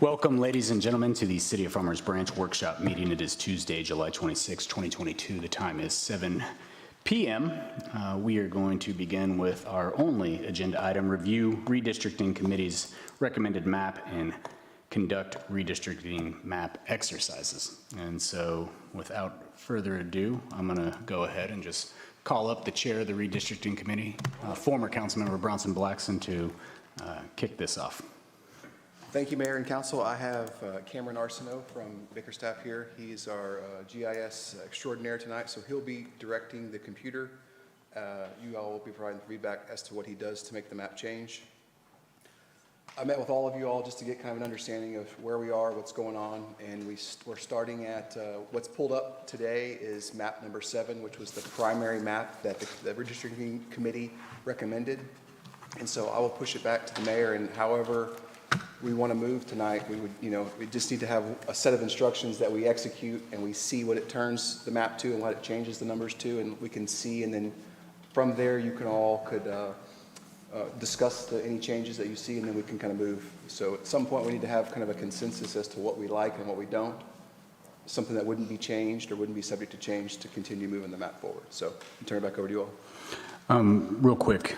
Welcome, ladies and gentlemen, to the City of Farmers Branch Workshop meeting. It is Tuesday, July 26, 2022. The time is 7 p.m. We are going to begin with our only agenda item, review redistricting committee's recommended map and conduct redistricting map exercises. And so without further ado, I'm going to go ahead and just call up the chair of the redistricting committee, former Councilmember Bronson Blackson, to kick this off. Thank you, Mayor and Council. I have Cameron Arsenault from Bickerstaff here. He's our GIS extraordinaire tonight, so he'll be directing the computer. You all will be providing feedback as to what he does to make the map change. I met with all of you all just to get kind of an understanding of where we are, what's going on, and we're starting at what's pulled up today is map number 7, which was the primary map that the redistricting committee recommended. And so I will push it back to the mayor, and however we want to move tonight, we just need to have a set of instructions that we execute and we see what it turns the map to and what it changes the numbers to, and we can see, and then from there you could discuss any changes that you see, and then we can kind of move. So at some point we need to have kind of a consensus as to what we like and what we don't, something that wouldn't be changed or wouldn't be subject to change to continue moving the map forward. So I'll turn it back over to you all. Real quick,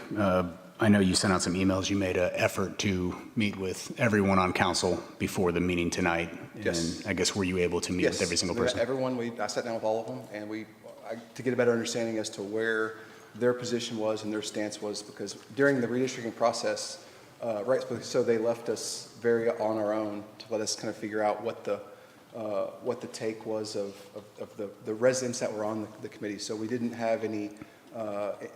I know you sent out some emails. You made an effort to meet with everyone on council before the meeting tonight. Yes. And I guess, were you able to meet with every single person? Everyone. I sat down with all of them, and to get a better understanding as to where their position was and their stance was, because during the redistricting process, so they left us very on our own to let us kind of figure out what the take was of the residents that were on the committee. So we didn't have any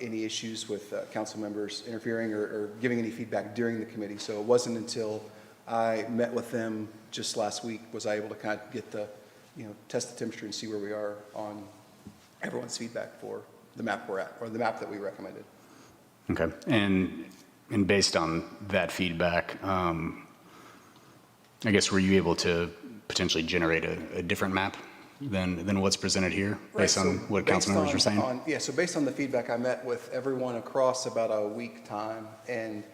issues with council members interfering or giving any feedback during the committee. So it wasn't until I met with them just last week was I able to kind of get test the temperature and see where we are on everyone's feedback for the map we're at, or the map that we recommended. Okay, and based on that feedback, I guess, were you able to potentially generate a different map than what's presented here, based on what council members were saying? So based on the feedback, I met with everyone across about a week time, and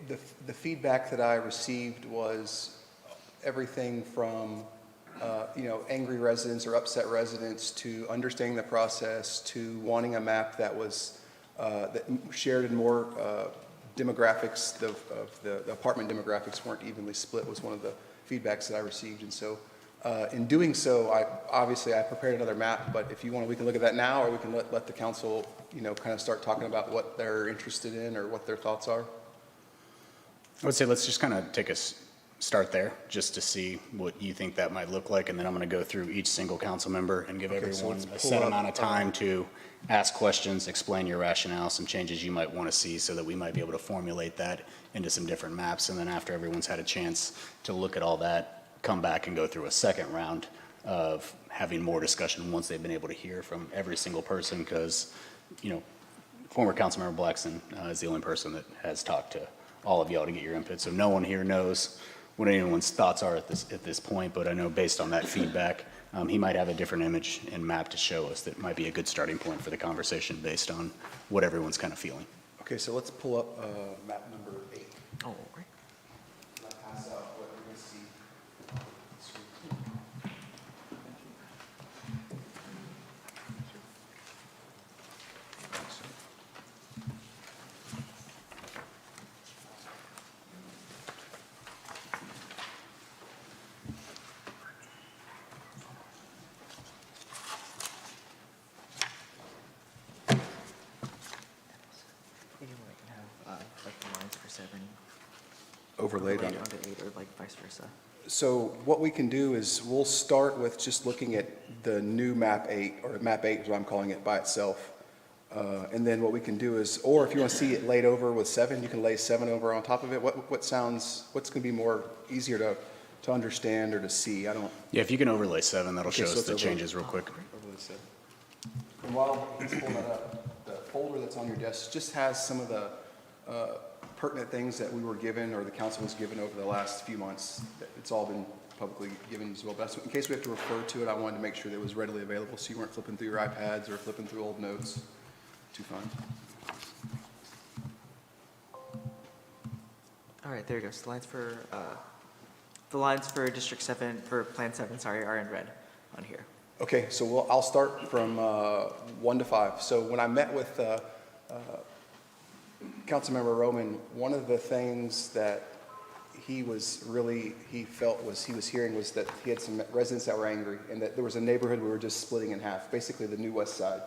the feedback that I received was everything from angry residents or upset residents to understanding the process to wanting a map that was that shared in more demographics of the apartment demographics weren't evenly split was one of the feedbacks that I received. And so in doing so, I prepared another map, but if you want, we can look at that now, or we can let the council, kind of start talking about what they're interested in or what their thoughts are. I would say let's just kind of take a start there, just to see what you think that might look like, and then I'm going to go through each single council member and give everyone a set amount of time to ask questions, explain your rationale, some changes you might want to see, so that we might be able to formulate that into some different maps. And then after everyone's had a chance to look at all that, come back and go through a second round of having more discussion once they've been able to hear from every single person, because former Councilmember Blackson is the only person that has talked to all of y'all to get your input. So no one here knows what anyone's thoughts are at this point, but I know based on that feedback, he might have a different image and map to show us that might be a good starting point for the conversation based on what everyone's kind of feeling. Okay, so let's pull up map number 8. Oh, great. I'll pass out what we're going to see. Maybe we can have like the lines for 7 Overlaid on later it. onto 8, or like vice versa. So what we can do is we'll start with just looking at the new map 8, or map 8 is what I'm calling it by itself. And then what we can do is, or if you want to see it laid over with 7, you can lay 7 over on top of it. What's going to be more easier to understand or to see? I don't. Yeah, if you can overlay 7, that'll Okay, show so us it's the over. changes real quick. Overlay 7. And while he's pulling that up, the folder that's on your desk just has some of the pertinent things that we were given, or the council was given over the last few months. It's all been publicly given as well. But in case we have to refer to it, I wanted to make sure that it was readily available, so you weren't flipping through your iPads or flipping through old notes. Too fun. All right, there you go. Slides for The lines for District 7, for Plan 7, sorry, are in red on here. Okay, so I'll start from 1 to 5. So when I met with Councilmember Roman, one of the things that he felt he was hearing was that he had some residents that were angry and that there was a neighborhood we were just splitting in half, basically the new west side.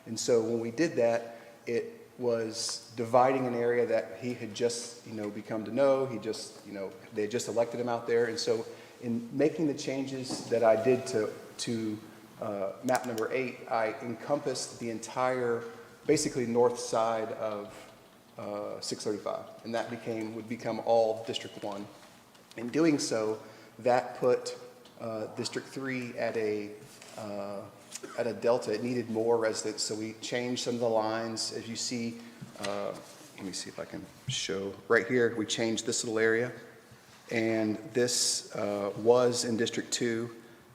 And so when we did that, it was dividing an area that he had just, become to know. They had just elected him out there. And so in making the changes that I did to map number 8, I encompassed the entire, basically north side of 635, and that would become all District 1. In doing so, that put District 3 at a delta. It needed more residents, so we changed some of the lines. As you see, let me see if I can show. Right here, we changed this little area, and this was in District 2,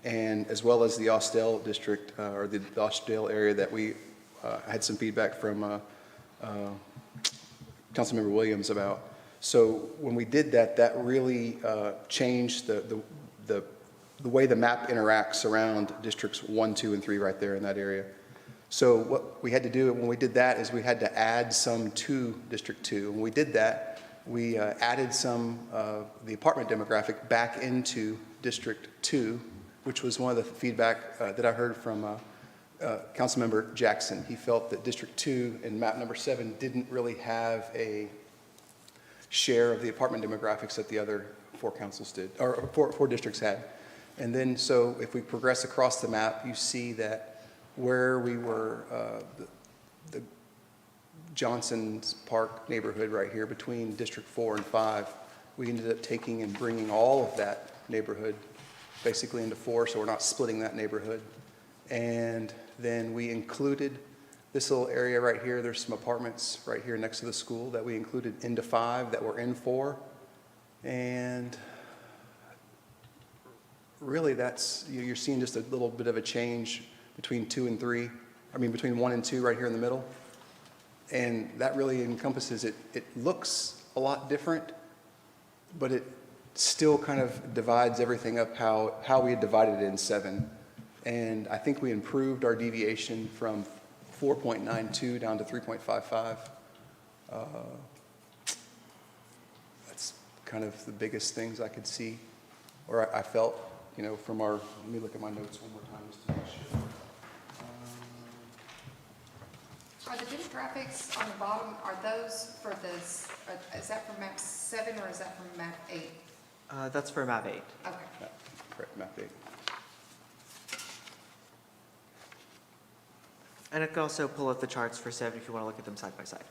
and as well as the Austell district, or the Austell area that we had some feedback from Councilmember Williams about. So when we did that, that really changed the way the map interacts around districts 1, 2, and 3 right there in that area. So what we had to do when we did that is we had to add some to District 2. When we did that, we added some of the apartment demographic back into District 2, which was one of the feedback that I heard from Councilmember Jackson. He felt that District 2 and map number 7 didn't really have a share of the apartment demographics that the other 4 councils did, or four districts had. And then, so if we progress across the map, you see that where we were, the Johnson's Park neighborhood right here between District 4 and 5, we ended up taking and bringing all of that neighborhood basically into 4, so we're not splitting that neighborhood. And then we included this little area right here. There's some apartments right here next to the school that we included into 5 that were in 4. And really that's, you're seeing just a little bit of a change between 2 and 3. I mean, between 1 and 2 right here in the middle. And that really encompasses it. It looks a lot different, but it still kind of divides everything up how we had divided it in 7. And I think we improved our deviation from 4.92 down to 3.55. That's kind of the biggest things I could see, or I felt, from our, let me look at my notes one more time just to make sure. Are the demographics on the bottom, are those for this, is that for map 7 or is that for map 8? That's for map 8. Okay. Yeah, correct, map 8. And I could also pull up the charts for 7 if you want to look at them side by side.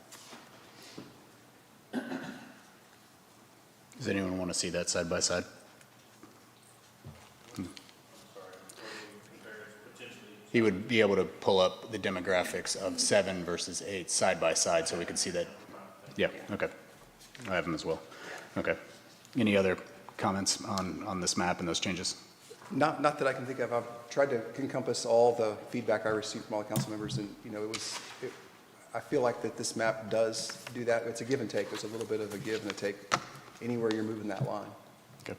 Does anyone want to see that side by side? He would be able to pull up the demographics of 7 versus 8 side by side so we can see that. Yeah, okay. I have them as well. Okay. Any other comments on this map and those changes? Not that I can think of. I've tried to encompass all the feedback I received from all the council members, and I feel like that this map does do that. It's a give and take. There's a little bit of a give and a take anywhere you're moving that line. Okay.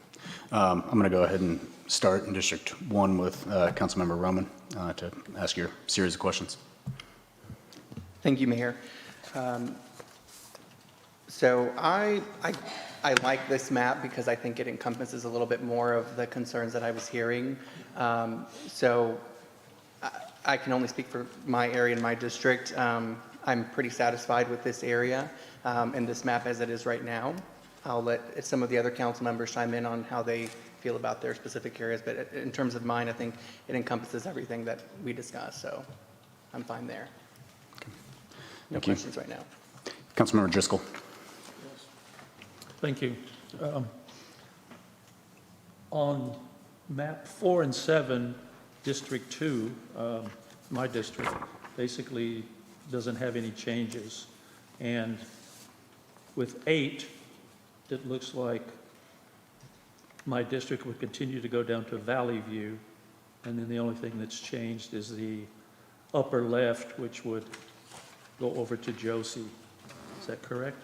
I'm going to go ahead and start in District 1 with Councilmember Roman to ask your series of questions. Thank you, Mayor. So I like this map because I think it encompasses a little bit more of the concerns that I was hearing. So I can only speak for my area and my district. I'm pretty satisfied with this area and this map as it is right now. I'll let some of the other council members chime in on how they feel about their specific areas, but in terms of mine, I think it encompasses everything that we discussed, so I'm fine there. No Thank you. questions right now. Councilmember Driscoll. Thank you. On map 4 and 7, District 2, my district, basically doesn't have any changes. And with 8, it looks like my district would continue to go down to Valley View, and then the only thing that's changed is the upper left, which would go over to Josie. Is that correct?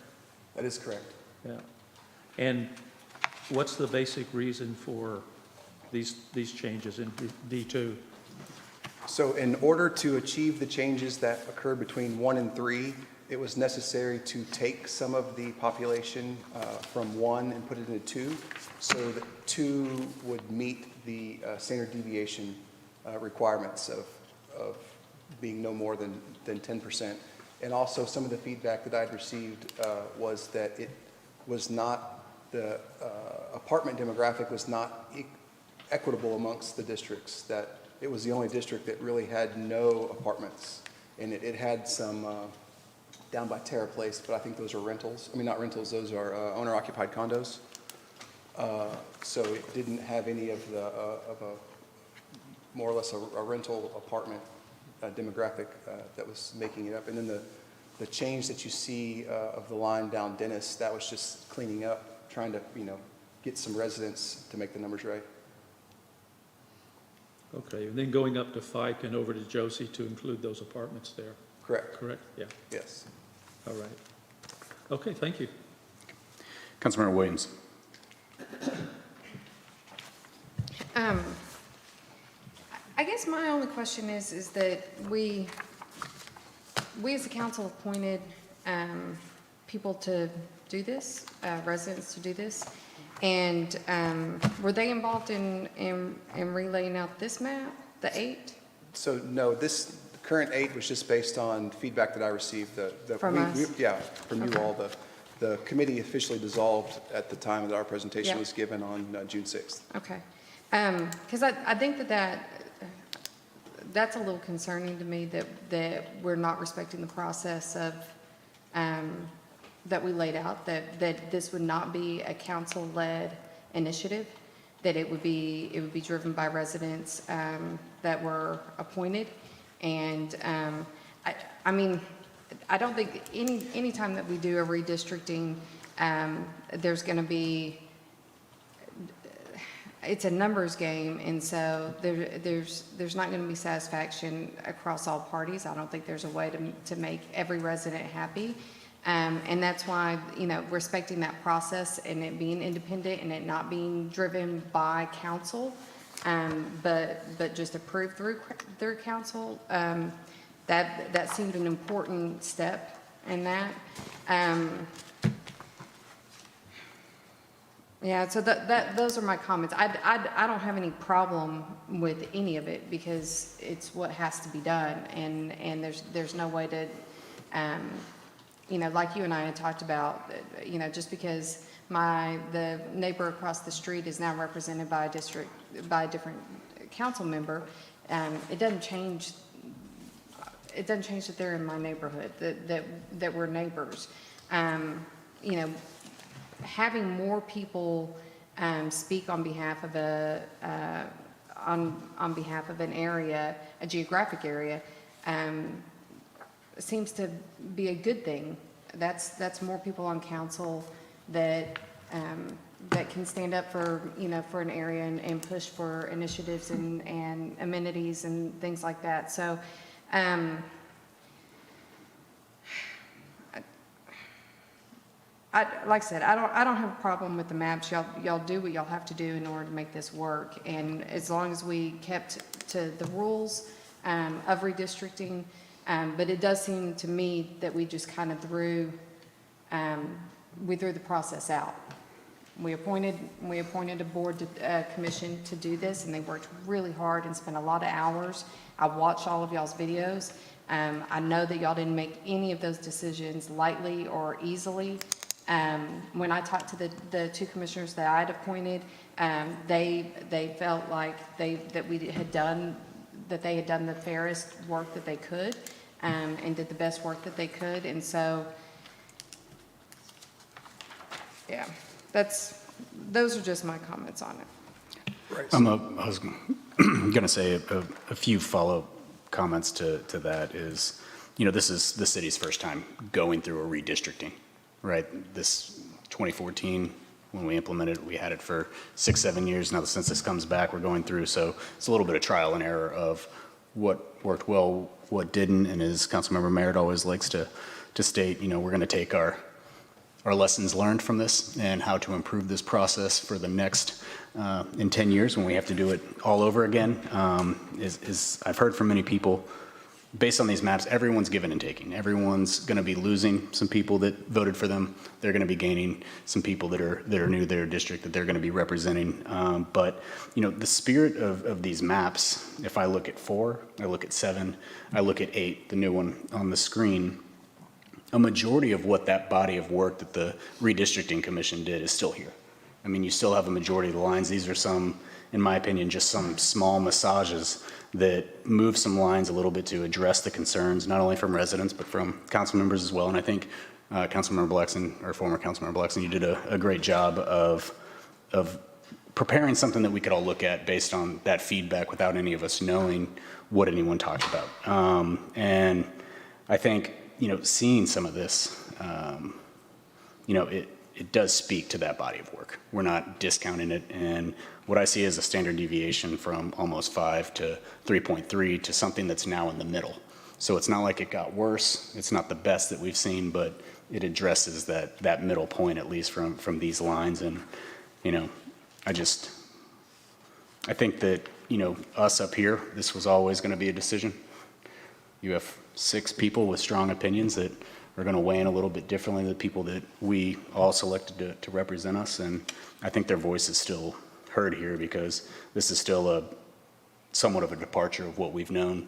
That is correct. Yeah. And what's the basic reason for these changes in D2? So in order to achieve the changes that occurred between 1 and 3, it was necessary to take some of the population from 1 and put it into 2, so that 2 would meet the standard deviation requirements of being no more than 10%. And also, some of the feedback that I'd received was that it was not, the apartment demographic was not equitable amongst the districts, that it was the only district that really had no apartments. And it had some down by Terra Place, but I think those are rentals. I mean, not rentals, those are owner-occupied condos. So it didn't have any of the, of a, more or less a rental apartment demographic that was making it up. And then the change that you see of the line down Dennis, that was just cleaning up, trying to, get some residents to make the numbers right. Okay, and then going up to Fike and over to Josie to include those apartments there, Correct. correct? Yeah, Yes. all right. Okay, thank you. Councilmember Williams. I guess my only question is that we as a council appointed people to do this, residents to do this, and were they involved in relaying out this map, the 8? So no, this current 8 was just based on feedback that I received. From us? Yeah, from you Okay. all. The committee officially dissolved at the time that our presentation Yeah. was given on June 6th. Okay. Because I think that's a little concerning to me that we're not respecting the process of, that we laid out, that this would not be a council-led initiative, that it would be driven by residents that were appointed. And I mean, I don't think any time that we do a redistricting, there's going to be, it's a numbers game, and so there's not going to be satisfaction across all parties. I don't think there's a way to make every resident happy. And that's why, respecting that process and it being independent and it not being driven by council, but just approved through council, that seemed an important step in that. Yeah, so those are my comments. I don't have any problem with any of it because it's what has to be done, and there's no way to, like you and I had talked about, just because the neighbor across the street is now represented by a different council member, it doesn't change that they're in my neighborhood, that we're neighbors. Having more people speak on behalf of on behalf of an area, a geographic area, seems to be a good thing. That's more people on council that can stand up for for an area and push for initiatives and amenities and things like that. So. Like I said, I don't have a problem with the maps. Y'all do what y'all have to do in order to make this work. And as long as we kept to the rules of redistricting, but it does seem to me that we just kind of threw the process out. We appointed a board commission to do this, and they worked really hard and spent a lot of hours. I watched all of y'all's videos. I know that y'all didn't make any of those decisions lightly or easily. When I talked to the 2 commissioners that I'd appointed, they felt like they had done the fairest work that they could, and did the best work that they could. And so, yeah, those are just my comments on it. Right. I was going to say a few follow-up comments to that is, this is the city's first time going through a redistricting, right? This 2014, when we implemented it, we had it for 6-7 years. Now the census comes back, we're going through, so it's a little bit of trial and error of what worked well, what didn't, and as Councilmember Merritt always likes to state, we're going to take our our lessons learned from this and how to improve this process for the next, in 10 years when we have to do it all over again, is I've heard from many people, based on these maps, everyone's giving and taking. Everyone's going to be losing some people that voted for them. They're going to be gaining some people that are new to their district that they're going to be representing. But you know, the spirit of these maps, if I look at 4, I look at 7, I look at 8, the new one on the screen, a majority of what that body of work that the redistricting commission did is still here. I mean, you still have a majority of the lines. These are some, in my opinion, just some small massages that move some lines a little bit to address the concerns, not only from residents, but from council members as well. And I think Councilmember Blackson, or former Councilmember Blackson, you did a great job of preparing something that we could all look at based on that feedback without any of us knowing what anyone talked about. And I think, you know, seeing some of this, you know, it does speak to that body of work. We're not discounting it. And what I see is a standard deviation from almost 5 to 3.3 to something that's now in the middle. So it's not like it got worse. It's not the best that we've seen, but it addresses that middle point, at least from these lines. And, you know, I think that, you know, us up here, this was always going to be a decision. You have 6 people with strong opinions that are going to weigh in a little bit differently than the people that we all selected to represent us. And I think their voice is still heard here because this is still somewhat of a departure of what we've known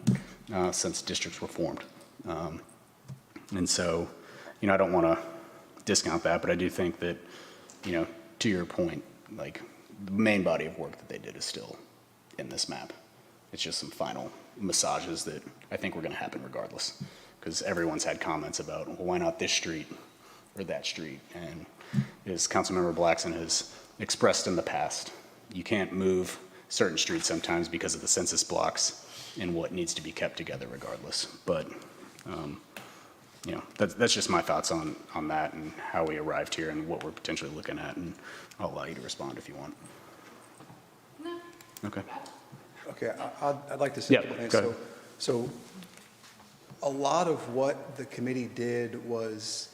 since districts were formed. And so, you know, I don't want to discount that, but I do think that, you know, to your point, like the main body of work that they did is still in this map. It's just some final massages that I think were going to happen regardless, because everyone's had comments about, well, why not this street or that street? And as Councilmember Blackson has expressed in the past, you can't move certain streets sometimes because of the census blocks and what needs to be kept together regardless. But, you know, that's just my thoughts on that and how we arrived here and what we're potentially looking at. And I'll allow you to respond if you want. No. Okay. Okay, I'd like to say Yeah, something. go ahead. So a lot of what the committee did was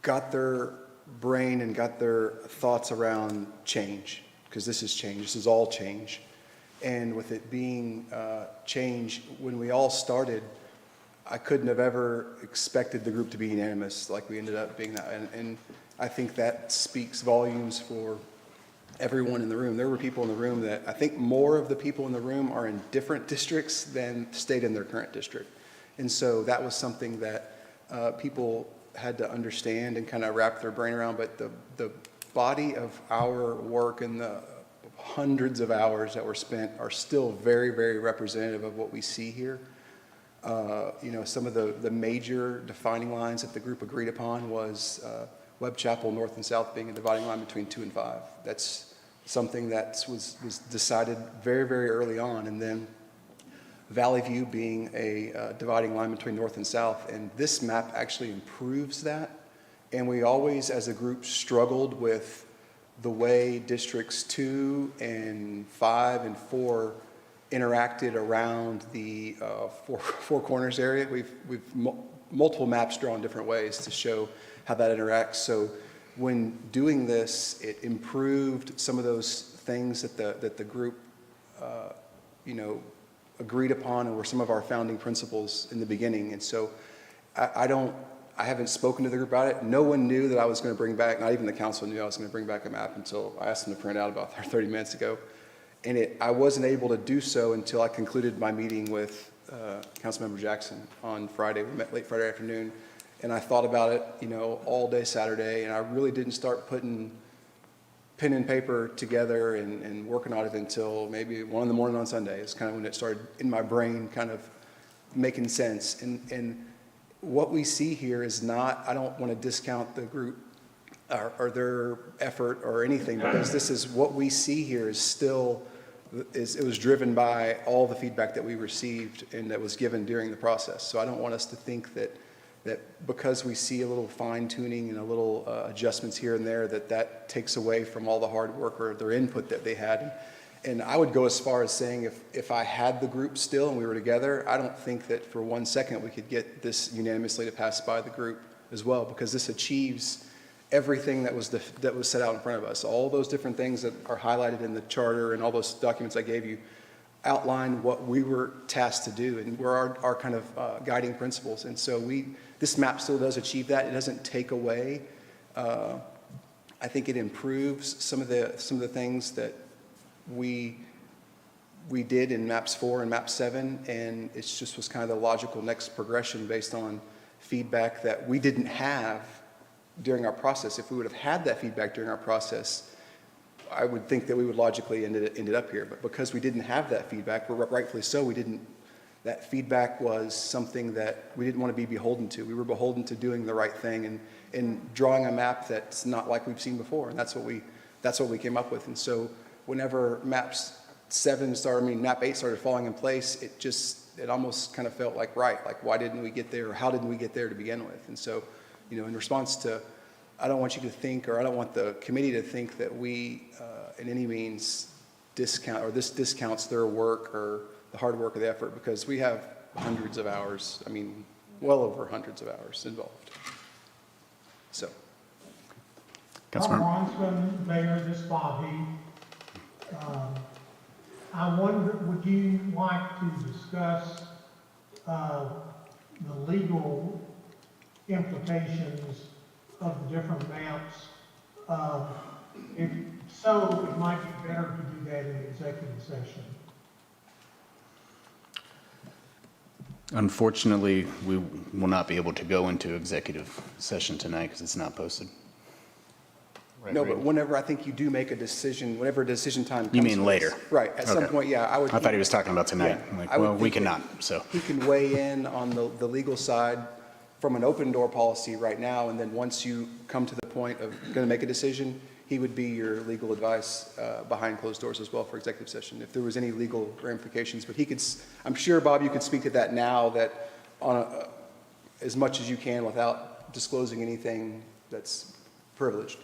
got their brain and got their thoughts around change, because this is change. This is all change. And with it being change, when we all started, I couldn't have ever expected the group to be unanimous like we ended up being that. And I think that speaks volumes for everyone in the room. There were people in the room that I think more of the people in the room are in different districts than stayed in their current district. And so that was something that people had to understand and kind of wrap their brain around. But the body of our work and the hundreds of hours that were spent are still very, very representative of what we see here. You know, some of the major defining lines that the group agreed upon was Webb Chapel North and South being a dividing line between 2 and 5. That's something that was decided very, very early on. And then Valley View being a dividing line between North and South. And this map actually improves that. And we always, as a group, struggled with the way districts 2 and 5 and 4 interacted around the Four Corners area. We've multiple maps drawn different ways to show how that interacts. So when doing this, it improved some of those things that the group, you know, agreed upon and were some of our founding principles in the beginning. And so I haven't spoken to the group about it. No one knew that I was going to bring back, not even the council knew I was going to bring back a map until I asked them to print out about 30 minutes ago. And I wasn't able to do so until I concluded my meeting with Councilmember Jackson on Friday. We met late Friday afternoon, and I thought about it, you know, all day Saturday, and I really didn't start putting pen and paper together and working on it until maybe 1 in the morning on Sunday. It's kind of when it started in my brain kind of making sense. And what we see here is not, I don't want to discount the group or their effort or anything, because this is what we see here is still, it was driven by all the feedback that we received and that was given during the process. So I don't want us to think that because we see a little fine tuning and a little adjustments here and there, that takes away from all the hard work or their input that they had. And I would go as far as saying if I had the group still and we were together, I don't think that for 1 second we could get this unanimously to pass by the group as well, because this achieves everything that was set out in front of us. All those different things that are highlighted in the charter and all those documents I gave you outline what we were tasked to do and were our kind of guiding principles. And so this map still does achieve that. It doesn't take away. I think it improves some of the things that we did in maps 4 and map 7, and it just was kind of the logical next progression based on feedback that we didn't have during our process. If we would have had that feedback during our process, I would think that we would logically ended up here. But because we didn't have that feedback, rightfully so, that feedback was something that we didn't want to be beholden to. We were beholden to doing the right thing and drawing a map that's not like we've seen before, and that's what we came up with. And so whenever map 8 started falling in place, it almost kind of felt like why didn't we get there, or how didn't we get there to begin with? And so, in response to, I don't want you to think, or I don't want the committee to think that we in any means discount, or this discounts their work or the hard work or the effort, because we have hundreds of hours, well over hundreds of hours involved. So. Councilmember. Councilman, Mayor, this is Bobby. I wonder, would you like to discuss the legal implications of the different maps? If so, it might be better to do that in executive session. Unfortunately, we will not be able to go into executive session tonight because it's not posted. Right, No, Brady? but whenever I think you do make a decision, whenever a decision time comes. You mean for us- later? Right, at some Okay. point, yeah, I would. I thought he was talking about tonight. Yeah, I'm like, I would well, we think that cannot, so. He can weigh in on the legal side from an open door policy right now, and then once you come to the point of going to make a decision, he would be your legal advice behind closed doors as well for executive session, if there was any legal ramifications. But I'm sure, Bob, you could speak to that now, that as much as you can without disclosing anything that's privileged.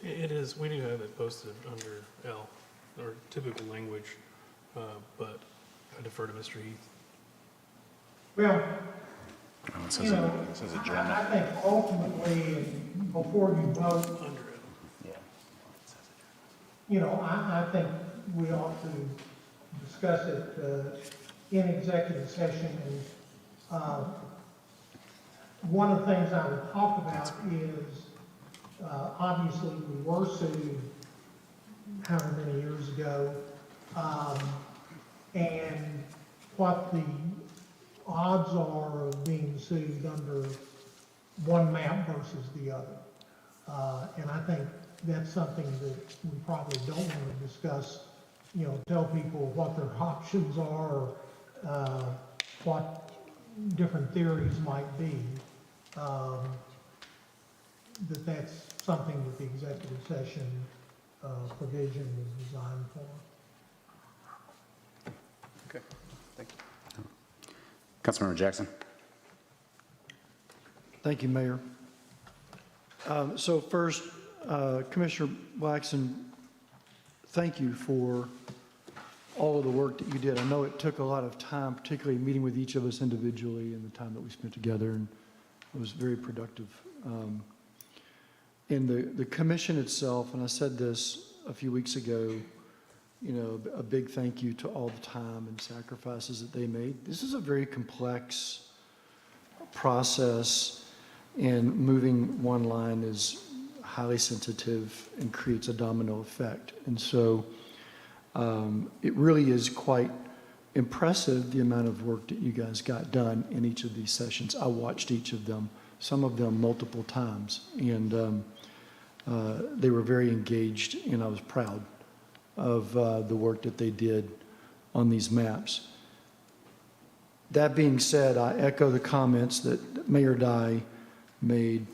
It is, we do have it posted under L, or typical language, but I defer to Mr. Heath. Well, Oh, it you know, says I adjournment. think ultimately, before you vote, Under L. Yeah. I think we ought to discuss it in executive session. And one of the things I would talk about is, obviously, we were sued however many years ago, and what the odds are of being sued under one map versus the other. And I think that's something that we probably don't want to discuss, tell people what their options are, or what different theories might be. That's something that the executive session provision is designed for. Okay, thank you. Councilmember Jackson. Thank you, Mayor. So first, Commissioner Waxon, thank you for all of the work that you did. I know it took a lot of time, particularly meeting with each of us individually and the time that we spent together, and it was very productive. And the commission itself, and I said this a few weeks ago, a big thank you to all the time and sacrifices that they made. This is a very complex process, and moving one line is highly sensitive and creates a domino effect. And so it really is quite impressive, the amount of work that you guys got done in each of these sessions. I watched each of them, some of them multiple times, and they were very engaged, and I was proud of the work that they did on these maps. That being said, I echo the comments that Mayor Dye made.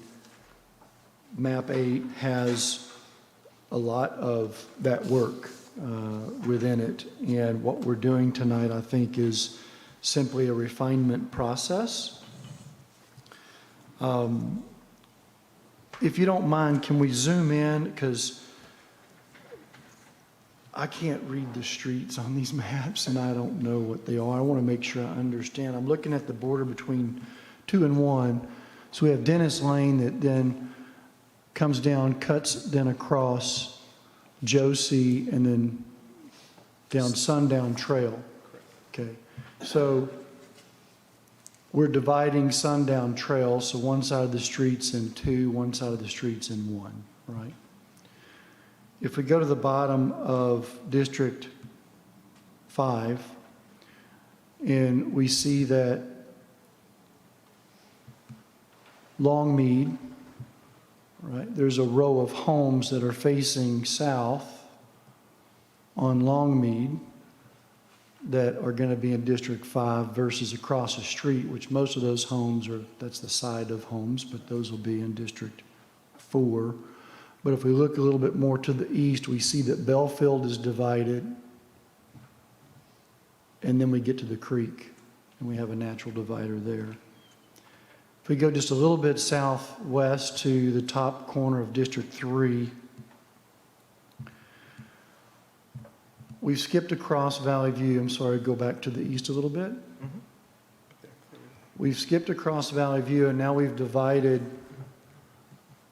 Map 8 has a lot of that work within it, and what we're doing tonight, I think, is simply a refinement process. If you don't mind, can we zoom in, because I can't read the streets on these maps, and I don't know what they are. I want to make sure I understand. I'm looking at the border between 2 and 1. So we have Dennis Lane that then comes down, cuts then across Josie, and then down Sundown Trail. Okay, so we're dividing Sundown Trail, so one side of the street's in 2, one side of the street's in 1, right? If we go to the bottom of District 5, and we see that Longmead, right, there's a row of homes that are facing south on Longmead that are going to be in District 5 versus across the street, which most of those homes are, that's the side of homes, but those will be in District 4. But if we look a little bit more to the east, we see that Belfield is divided, and then we get to the creek, and we have a natural divider there. If we go just a little bit southwest to the top corner of District 3, we've skipped across Valley View. I'm sorry, go back to the east a little bit. We've skipped across Valley View, and now we've divided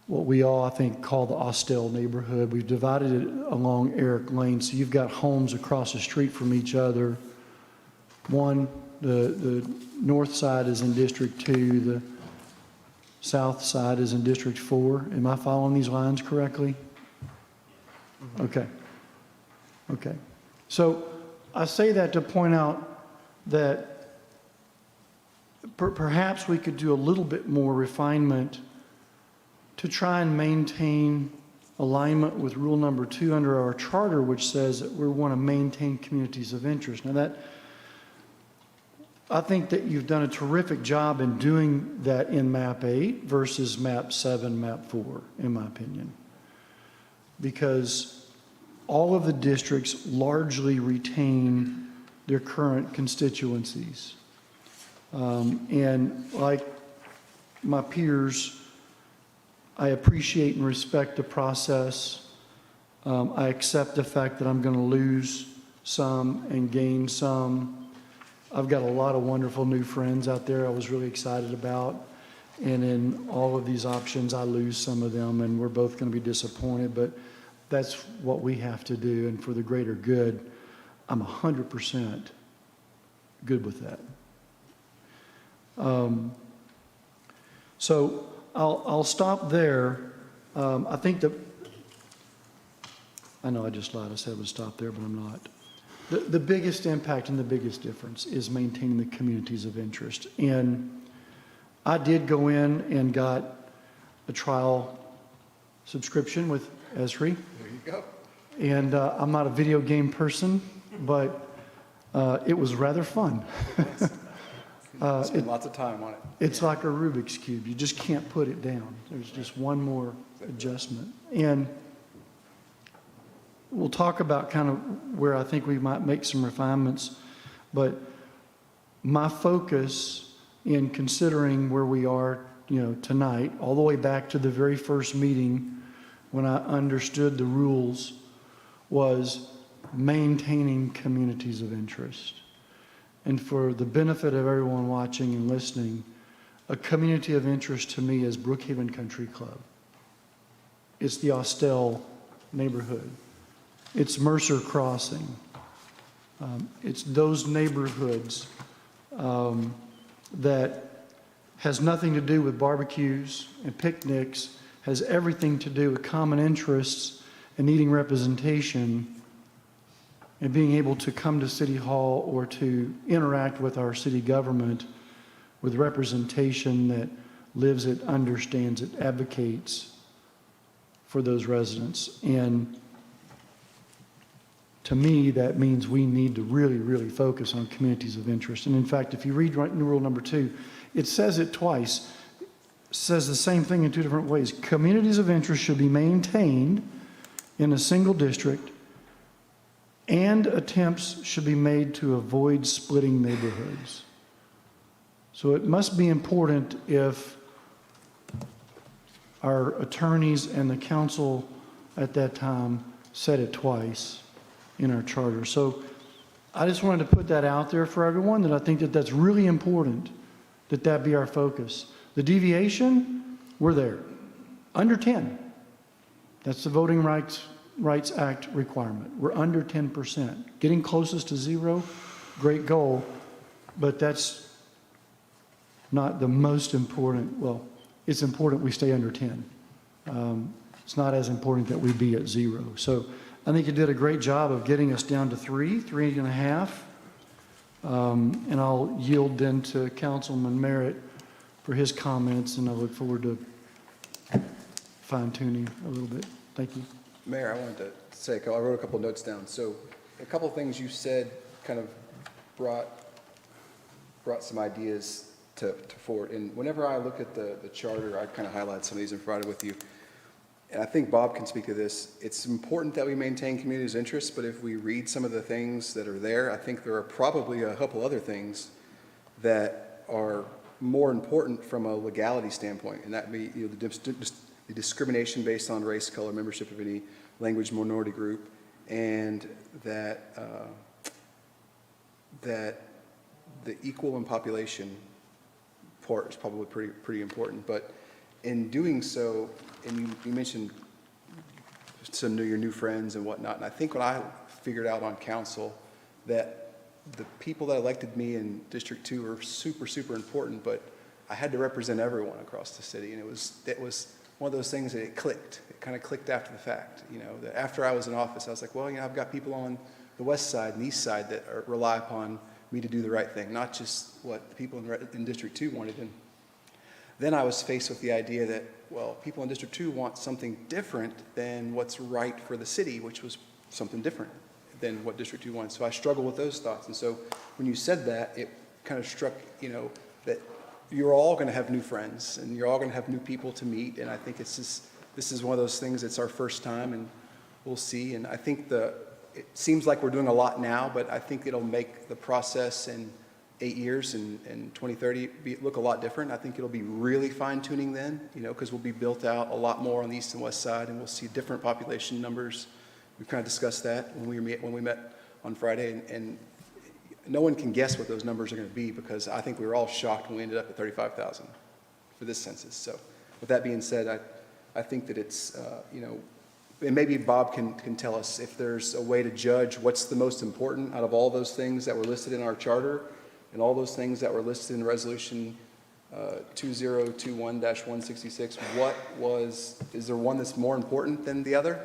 what we all, I think, call the Austell neighborhood. We've divided it along Eric Lane, so you've got homes across the street from each other. One, the north side is in District 2, the south side is in District 4. Am I following these lines correctly? Okay. Okay. So I say that to point out that perhaps we could do a little bit more refinement to try and maintain alignment with rule number 2 under our charter, which says that we want to maintain communities of interest. Now that, I think that you've done a terrific job in doing that in map 8 versus map 7, map 4, in my opinion. Because all of the districts largely retain their current constituencies. And like my peers, I appreciate and respect the process. I accept the fact that I'm going to lose some and gain some. I've got a lot of wonderful new friends out there I was really excited about. And in all of these options, I lose some of them, and we're both going to be disappointed. But that's what we have to do, and for the greater good, I'm 100% good with that. So I'll stop there. I think that, I know I just lied, I said I would stop there, but I'm not. The biggest impact and the biggest difference is maintaining the communities of interest. And I did go in and got a trial subscription with Esri. There you go. And I'm not a video game person, but it was rather fun. Spend lots of time on it. It's like a Rubik's Cube. You just can't put it down. There's just one more adjustment. And we'll talk about kind of where I think we might make some refinements. But my focus in considering where we are, tonight, all the way back to the very first meeting when I understood the rules, was maintaining communities of interest. And for the benefit of everyone watching and listening, a community of interest to me is Brookhaven Country Club. It's the Austell neighborhood. It's Mercer Crossing. It's those neighborhoods that has nothing to do with barbecues and picnics, has everything to do with common interests and needing representation and being able to come to City Hall or to interact with our city government with representation that lives it, understands it, advocates for those residents. And to me, that means we need to really, really focus on communities of interest. And in fact, if you read new rule number 2, it says it twice. It says the same thing in 2 different ways. Communities of interest should be maintained in a single district, and attempts should be made to avoid splitting neighborhoods. So it must be important if our attorneys and the council at that time said it twice in our charter. So I just wanted to put that out there for everyone, that I think that that's really important that be our focus. The deviation, we're there, under 10. That's the Voting Rights Act requirement. We're under 10%. Getting closest to zero, great goal, but that's not the most important. Well, it's important we stay under 10. It's not as important that we be at zero. So I think you did a great job of getting us down to 3.5. And I'll yield then to Councilman Merritt for his comments, and I look forward to fine tuning a little bit. Thank you. Mayor, I wanted to say, I wrote a couple notes down. So a couple of things you said kind of brought some ideas to forward. And whenever I look at the charter, I kind of highlight some of these and provide it with you. And I think Bob can speak to this. It's important that we maintain community's interests, but if we read some of the things that are there, I think there are probably a couple other things that are more important from a legality standpoint, and that be the discrimination based on race, color, membership of any language minority group, and that that the equal in population part is probably pretty important. But in doing so, and you mentioned some of your new friends and whatnot, and I think when I figured out on council that the people that elected me in District 2 are super important, but I had to represent everyone across the city, and it was one of those things that it clicked. It kind of clicked after the fact, that after I was in office, I was like, well, I've got people on the west side and east side that rely upon me to do the right thing, not just what the people in District 2 wanted. And then I was faced with the idea that, well, people in District 2 want something different than what's right for the city, which was something different than what District 2 wanted. So I struggled with those thoughts. And so when you said that, it kind of struck, that you're all going to have new friends and you're all going to have new people to meet. And I think this is one of those things that's our first time, and we'll see. And I think it seems like we're doing a lot now, but I think it'll make the process in 8 years and 2030 look a lot different. I think it'll be really fine tuning then, because we'll be built out a lot more on the east and west side, and we'll see different population numbers. We've kind of discussed that when we met on Friday, and no one can guess what those numbers are going to be, because I think we were all shocked when we ended up at 35,000 for this census. So with that being said, I think that it's, and maybe Bob can tell us if there's a way to judge what's the most important out of all those things that were listed in our charter and all those things that were listed in Resolution 2021-166. Is there one that's more important than the other?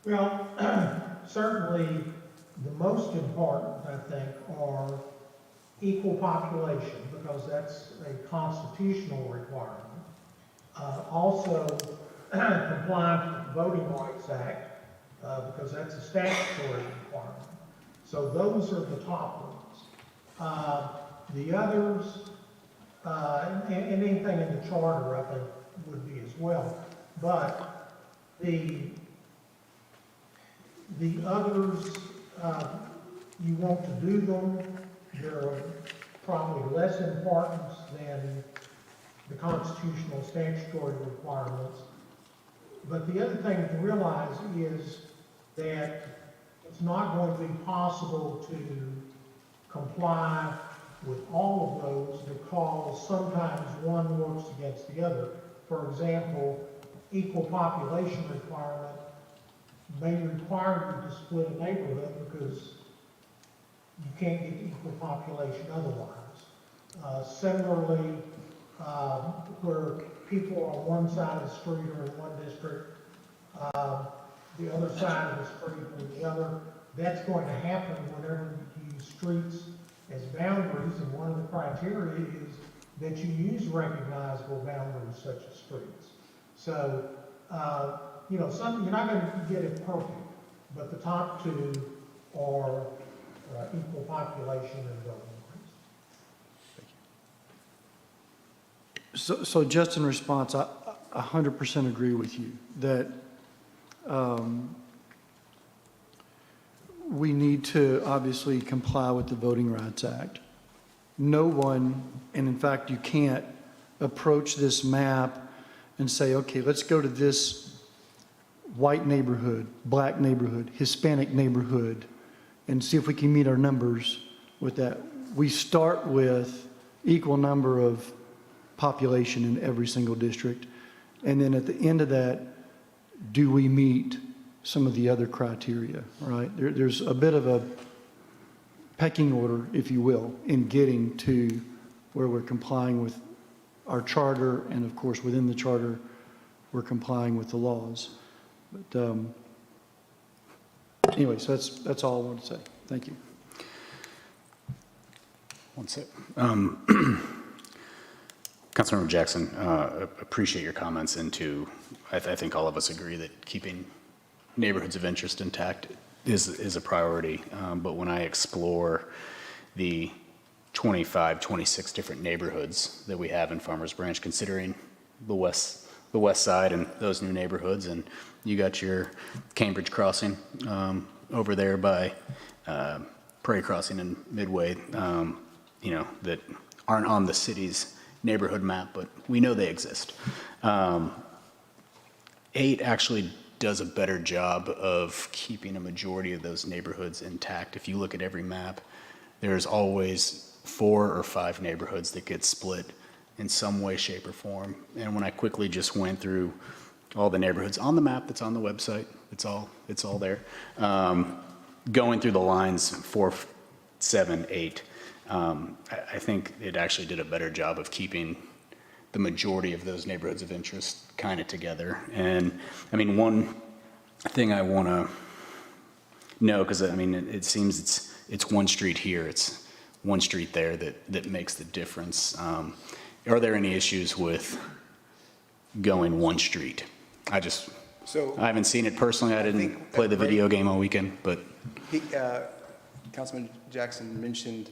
Well, certainly the most important, I think, are equal population, because that's a constitutional requirement. Also, compliance with the Voting Rights Act, because that's a statutory requirement. So those are the top ones. The others, and anything in the charter, I think, would be as well. But the others, you want to do them. They're probably less importance than the constitutional statutory requirements. But the other thing to realize is that it's not going to be possible to comply with all of those, because sometimes one works against the other. For example, equal population requirement may require you to split a neighborhood because you can't get equal population otherwise. Similarly, where people on one side of the street are in one district, the other side of the street or the other, that's going to happen whenever you use streets as boundaries, and one of the criteria is that you use recognizable boundaries such as streets. So, you're not going to get it perfect, but the top two are equal population and voting rights. So just in response, I 100% agree with you that we need to obviously comply with the Voting Rights Act. No one, and in fact you can't approach this map and say, okay, let's go to this white neighborhood, black neighborhood, Hispanic neighborhood, and see if we can meet our numbers with that. We start with equal number of population in every single district? And then at the end of that, do we meet some of the other criteria, right? There's a bit of a pecking order, if you will, in getting to where we're complying with our charter, and of course, within the charter, we're complying with the laws. But anyway, so that's all I wanted to say. Thank you. One sec. Councilmember Jackson, appreciate your comments into, I think all of us agree that keeping neighborhoods of interest intact is a priority. But when I explore the 25, 26 different neighborhoods that we have in Farmers Branch, considering the west side and those new neighborhoods, and you got your Cambridge Crossing over there by Prairie Crossing and Midway, you know, that aren't on the city's neighborhood map, but we know they exist. 8 actually does a better job of keeping a majority of those neighborhoods intact. If you look at every map, there's always 4 or 5 neighborhoods that get split in some way, shape, or form. And when I quickly just went through all the neighborhoods on the map that's on the website, it's all there. Going through the lines 4, 7, 8, I think it actually did a better job of keeping the majority of those neighborhoods of interest kind of together. And I mean, one thing I want to know, because I mean, it seems it's one street here, it's one street there that makes the difference. Are there any issues with going one street? I haven't seen it personally. I didn't play the video game all weekend, but. Councilman Jackson mentioned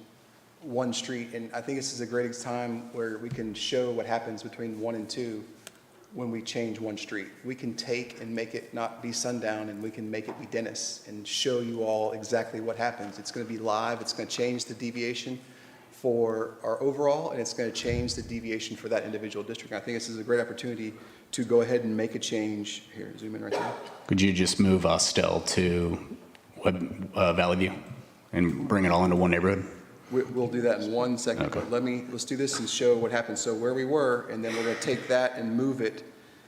one street, and I think this is a great time where we can show what happens between 1 and 2 when we change one street. We can take and make it not be Sundown, and we can make it be Dennis, and show you all exactly what happens. It's going to be live. It's going to change the deviation for our overall, and it's going to change the deviation for that individual district. And I think this is a great opportunity to go ahead and make a change. Here, zoom in right there. Could you just move Austell to Valley View and bring it all into one neighborhood? We'll do that in 1 second, Okay. but let's do this and show what happens. So where we were, and then we're going to take that and move it.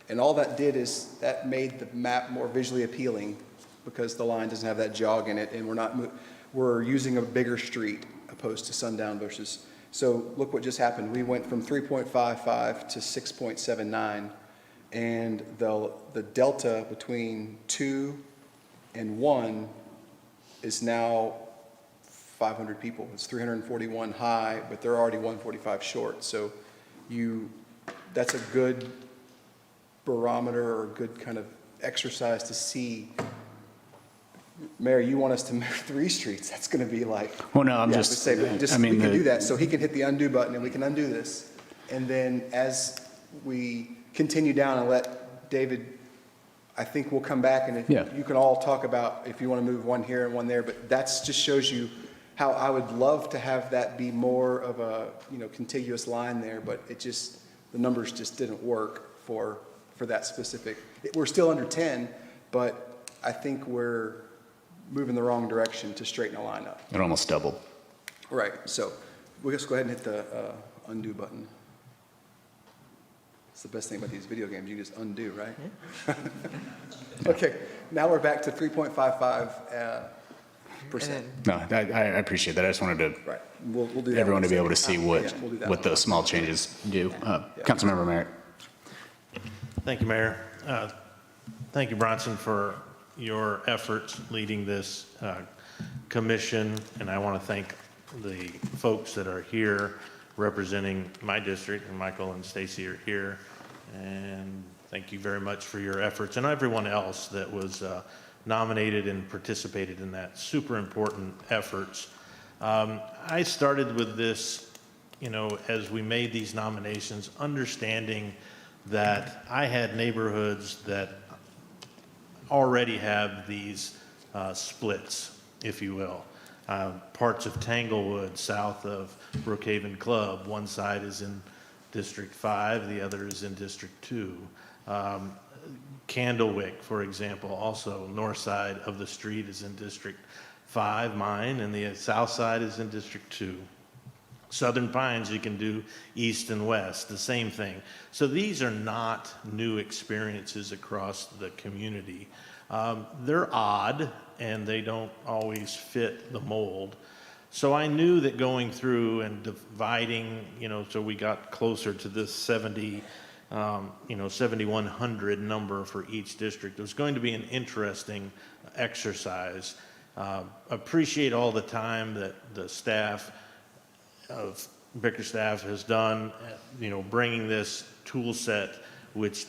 And all that did is that made the map more visually appealing because the line doesn't have that jog in it, and we're using a bigger street opposed to Sundown versus. So look what just happened. We went from 3.55 to 6.79, and the delta between 2 and 1 is now 500 people. It's 341 high, but they're already 145 short. So that's a good barometer or a good kind of exercise to see. Mayor, you want us to move 3 streets? That's going to be like. Well, no, I'm yeah, just. say, I mean, we can do that. So he can hit the undo button, and we can undo this. And then as we continue down and let David, I think we'll come back, and you can all talk about if you want to move one here and one there. But that just shows you how I would love to have that be more of a contiguous line there, but the numbers just didn't work for that specific. We're still under 10, but I think we're moving the wrong direction to straighten the line up. It almost doubled. Right. So we'll just go ahead and hit the undo button. It's the best thing about these video games. You just undo, right? Yeah. Okay. Now we're back to 3.55%. No, I appreciate that. I just wanted to. Right. We'll do that. Everyone to be able to see we'll do that what those small changes do. Councilmember Merritt. Thank you, Mayor. Thank you, Bronson, for your efforts leading this commission, and I want to thank the folks that are here representing my district, and Michael and Stacy are here, and thank you very much for your efforts, and everyone else that was nominated and participated in that super important efforts. I started with this, as we made these nominations, understanding that I had neighborhoods that already have these splits, if you will. Parts of Tanglewood, south of Brookhaven Club, one side is in District 5, the other is in District 2. Candlewick, for example, also north side of the street is in District 5, mine, and the south side is in District 2. Southern Pines, you can do east and west, the same thing. So these are not new experiences across the community. They're odd, and they don't always fit the mold. So I knew that going through and dividing, so we got closer to this 7,100 number for each district. It was going to be an interesting exercise. Appreciate all the time that the staff of Bickerstaff has done, bringing this tool set, which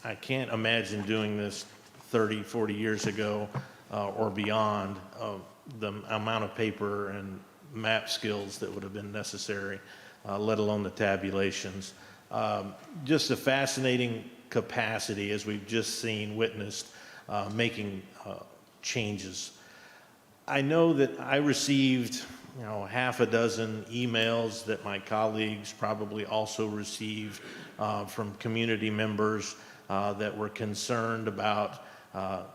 I can't imagine doing this 30, 40 years ago or beyond, the amount of paper and map skills that would have been necessary, let alone the tabulations. Just a fascinating capacity, as we've just witnessed, making changes. I know that I received, half a dozen emails that my colleagues probably also received from community members that were concerned about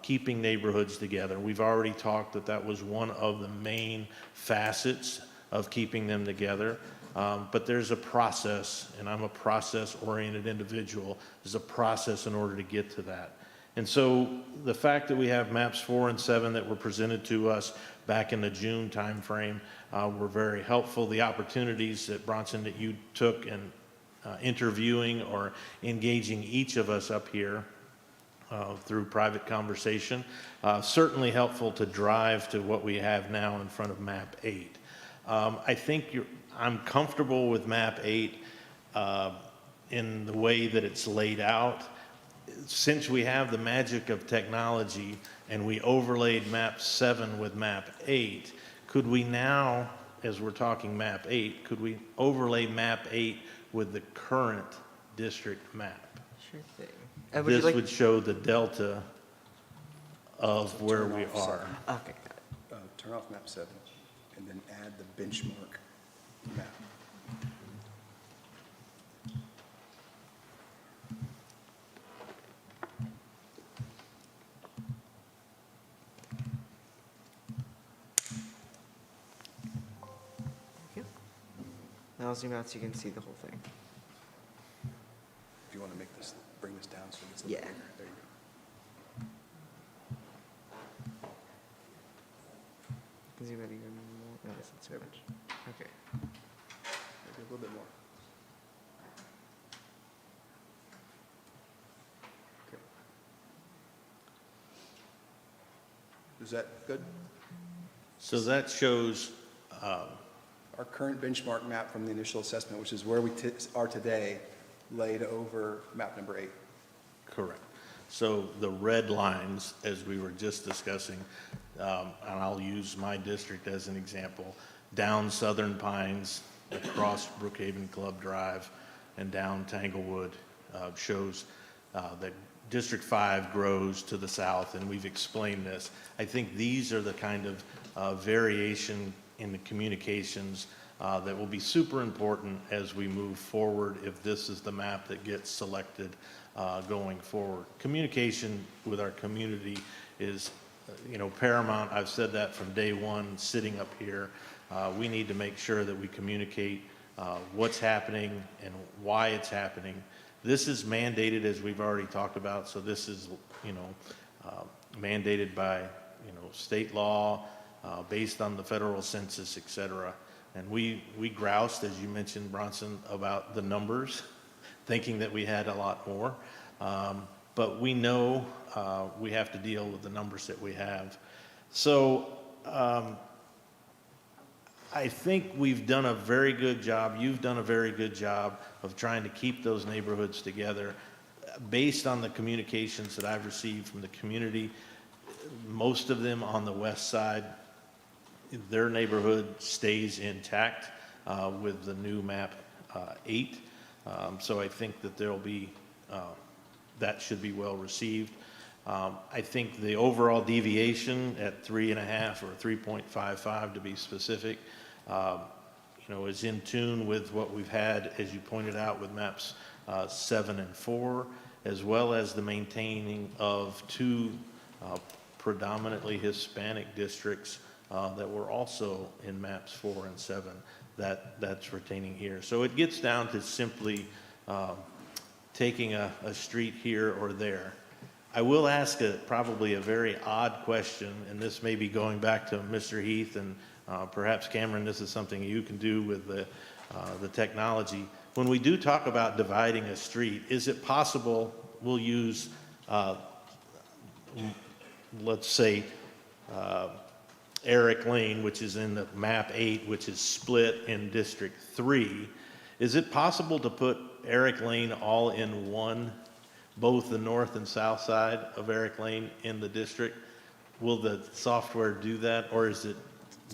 keeping neighborhoods together. We've already talked that was one of the main facets of keeping them together. But there's a process, and I'm a process-oriented individual. There's a process in order to get to that. And so the fact that we have maps 4 and 7 that were presented to us back in the June timeframe were very helpful. The opportunities that Bronson, that you took in interviewing or engaging each of us up here through private conversation, certainly helpful to drive to what we have now in front of map 8. I think I'm comfortable with map 8 in the way that it's laid out. Since we have the magic of technology and we overlaid map 7 with map 8, could we now, as we're talking map 8, could we overlay map 8 with the current district map? Sure thing. This would show the delta of where we are. Okay, got it. Turn off map 7 and then add the benchmark map. Thank you. Now I'll zoom out so you can see the whole thing. If you want to bring this down so it's a Yeah. little bigger. There you go. Can zoom out even more. No, that's not so much. Okay. Maybe a little bit more. Okay. Is that good? So that shows Our current benchmark map from the initial assessment, which is where we are today, laid over map number 8. correct. So the red lines, as we were just discussing, and I'll use my district as an example, down Southern Pines, across Brookhaven Club Drive, and down Tanglewood, shows that District 5 grows to the south, and we've explained this. I think these are the kind of variation in the communications that will be super important as we move forward if this is the map that gets selected going forward. Communication with our community is paramount. I've said that from day one sitting up here. We need to make sure that we communicate what's happening and why it's happening. This is mandated, as we've already talked about, so this is mandated by state law, based on the federal census, et cetera. And we groused, as you mentioned, Bronson, about the numbers, thinking that we had a lot more. But we know we have to deal with the numbers that we have. So I think we've done a very good job, you've done a very good job of trying to keep those neighborhoods together. Based on the communications that I've received from the community, most of them on the west side, their neighborhood stays intact with the new map 8. So I think that there'll be, that should be well received. I think the overall deviation at 3.5 or 3.55 to be specific, is in tune with what we've had, as you pointed out, with maps 7 and 4, as well as the maintaining of 2 predominantly Hispanic districts that were also in maps 4 and 7. that's retaining here. So it gets down to simply taking a street here or there. I will ask probably a very odd question, and this may be going back to Mr. Heath, and perhaps Cameron, this is something you can do with the technology. When we do talk about dividing a street, is it possible we'll use, let's say, Eric Lane, which is in the map 8, which is split in District 3. Is it possible to put Eric Lane all in one, both the north and south side of Eric Lane in the district? Will the software do that, or is it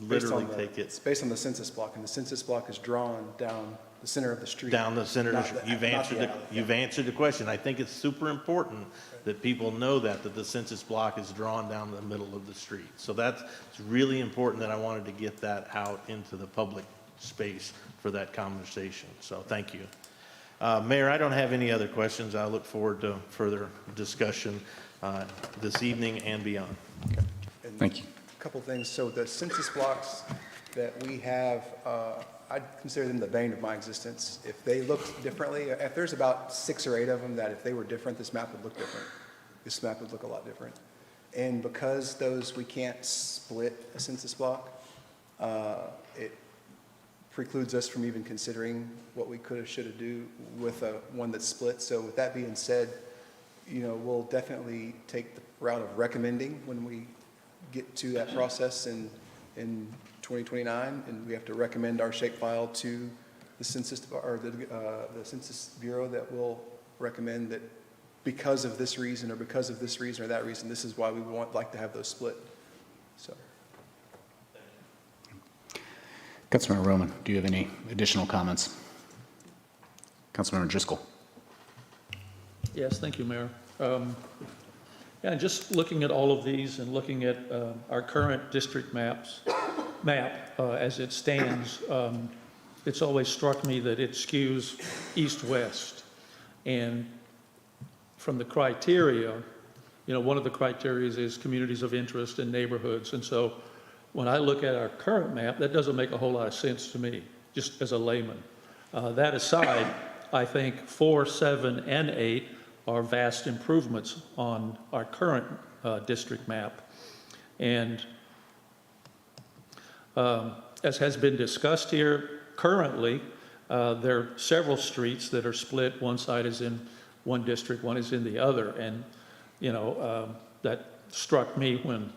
literally take it It's based on the census block, and the census block is drawn down the center of the street. down the center of the Not street? the- You've not the answered alley, yeah. you've answered the question. I think it's super important that people know that the census block is drawn down the middle of the street. So it's really important that I wanted to get that out into the public space for that conversation. So thank you. Mayor, I don't have any other questions. I look forward to further discussion this evening and beyond. And Thank you. a couple things. So the census blocks that we have, I'd consider them the bane of my existence. If they looked differently, if there's about 6 or 8 of them that if they were different, this map would look different. This map would look a lot different. And because we can't split a census block, it precludes us from even considering what we could have, should have do with one that's split. So with that being said, we'll definitely take the route of recommending when we get to that process in 2029, and we have to recommend our shapefile to the census, or the Census Bureau, that will recommend that because of this reason, or because of this reason or that reason, this is why we like to have those split. So. Councilmember Roman, do you have any additional comments? Councilmember Driscoll. Yes, thank you, Mayor. Yeah, just looking at all of these and looking at our current district map as it stands, it's always struck me that it skews east-west. And from the criteria, one of the criteria is communities of interest and neighborhoods. And so when I look at our current map, that doesn't make a whole lot of sense to me, just as a layman. That aside, I think 4, 7, and 8 are vast improvements on our current district map. And as has been discussed here, currently, there are several streets that are split. One side is in one district, one is in the other. And, that struck me when,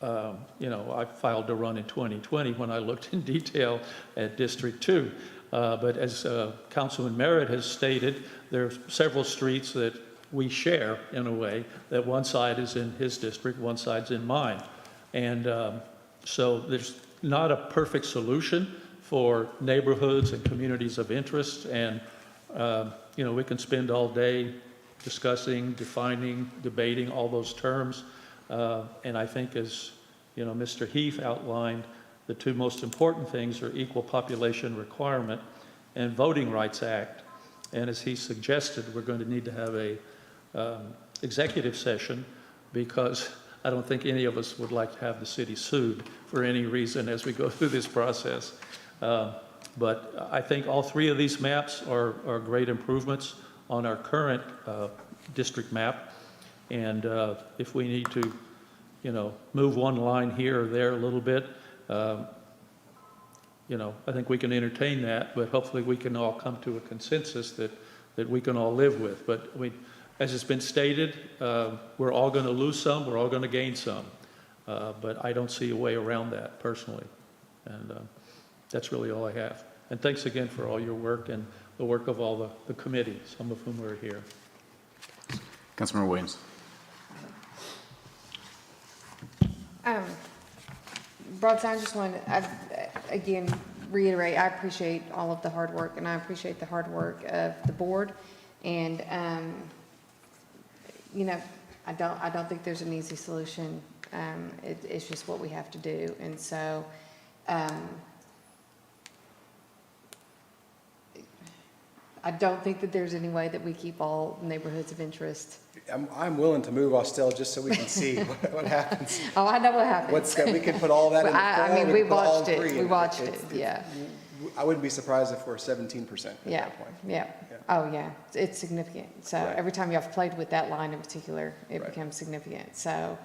I filed to run in 2020 when I looked in detail at District 2. But as Councilman Merritt has stated, there are several streets that we share in a way, that one side is in his district, one side's in mine. And so there's not a perfect solution for neighborhoods and communities of interest. And, we can spend all day discussing, defining, debating all those terms. And I think as, Mr. Heath outlined, the two most important things are equal population requirement and Voting Rights Act. And as he suggested, we're going to need to have a executive session, because I don't think any of us would like to have the city sued for any reason as we go through this process. But I think all 3 of these maps are great improvements on our current district map. And if we need to, move one line here or there a little bit, I think we can entertain that, but hopefully we can all come to a consensus that we can all live with. But as it's been stated, we're all going to lose some, we're all going to gain some. But I don't see a way around that personally. And that's really all I have. And thanks again for all your work and the work of all the committees, some of whom are here. Councilmember Williams. Bronson, I just want to, again, reiterate, I appreciate all of the hard work, and I appreciate the hard work of the board. And, I don't think there's an easy solution. It's just what we have to do. And so, I don't think that there's any way that we keep all neighborhoods of interest. I'm willing to move Austell just so we can see what happens. Oh, I know what happens. We can put all that in the I fall, mean, we we can put all watched it. 3 We in. watched it, yeah. I wouldn't be surprised if we're 17% at Yeah, that point. yeah. Oh, yeah, it's significant. So Right. every time y'all have played with that line in particular, it Right. becomes significant. So,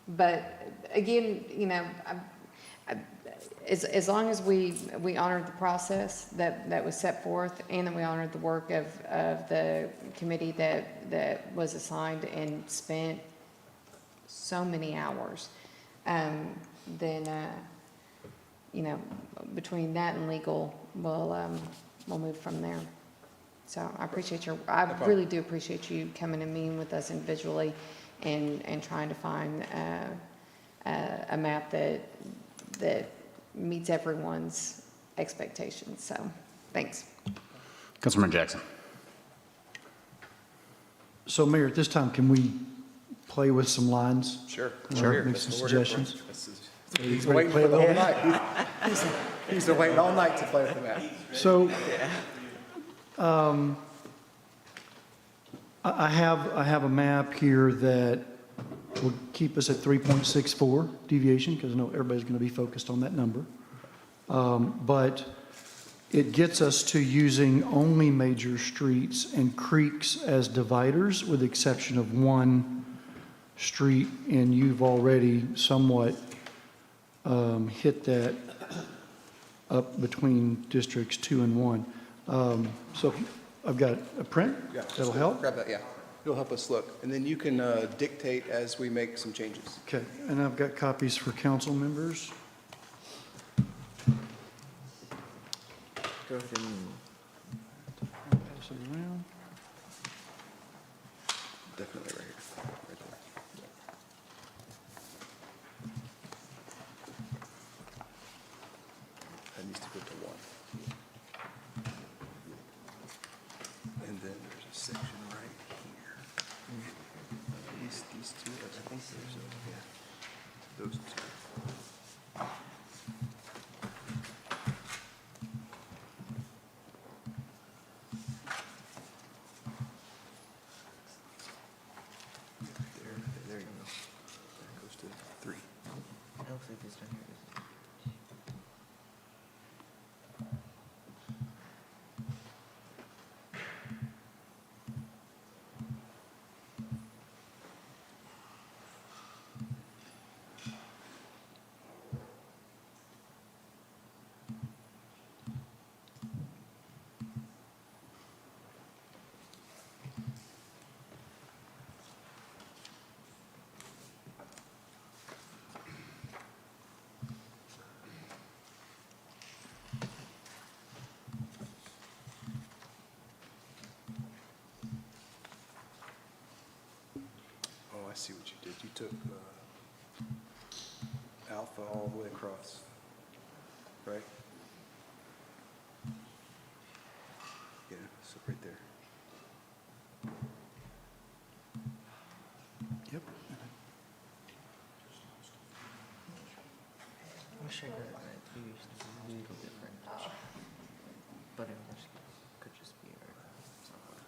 but again, as long as we honored the process that was set forth, and that we honored the work of the committee that was assigned and spent so many hours, then, between that and legal, we'll move from there. So I appreciate I problem. really do appreciate you coming and meeting with us individually and trying to find a map that meets everyone's expectations. So, thanks. Councilmember Jackson. So Mayor, at this time, can we play with some lines? Sure. Sure. Make That's some what we're here for. suggestions? He's Ready waiting to play for the whole along? night. He's been waiting all night to play with the map. So, I have a map here that will keep us at 3.64 deviation, because I know everybody's going to be focused on that number. But it gets us to using only major streets and creeks as dividers, with the exception of one street, and you've already somewhat hit that up between districts 2 and 1. So I've got a print, Yeah, that'll help. Grab that, yeah. It'll help us look. And then you can dictate as we make some changes. Okay, and I've got copies for council members. Go ahead and, Pass it around. Definitely right here. Right there. That needs to go to 1. And then there's a section right here. These two, I think there's those two. There you go. That goes to 3. it looks like it's down here. Oh, I see what you did. You took alpha all the way across, right? Yeah, so right there. Yep. I wish I could, we used to be a little different. But it could just be our software.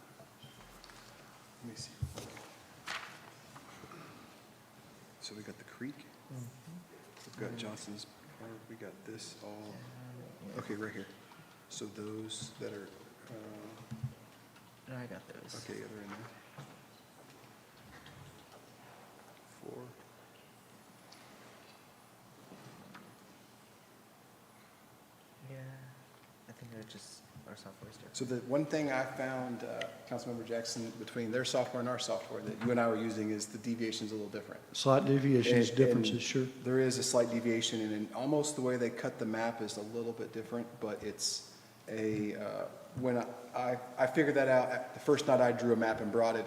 Let me see. So we got the creek. We've got Johnson's Park. We got this all. Okay, right here. So those that are, No, I got those. okay, yeah, they're in there. 4. Yeah, I think they're just, our software's different. So the one thing I found, Councilmember Jackson, between their software and our software that you and I were using is the deviation's a little different. Slight deviations, And- differences, and sure. There is a slight deviation, and in almost the way they cut the map is a little bit different, but it's when I figured that out, the first night I drew a map and brought it,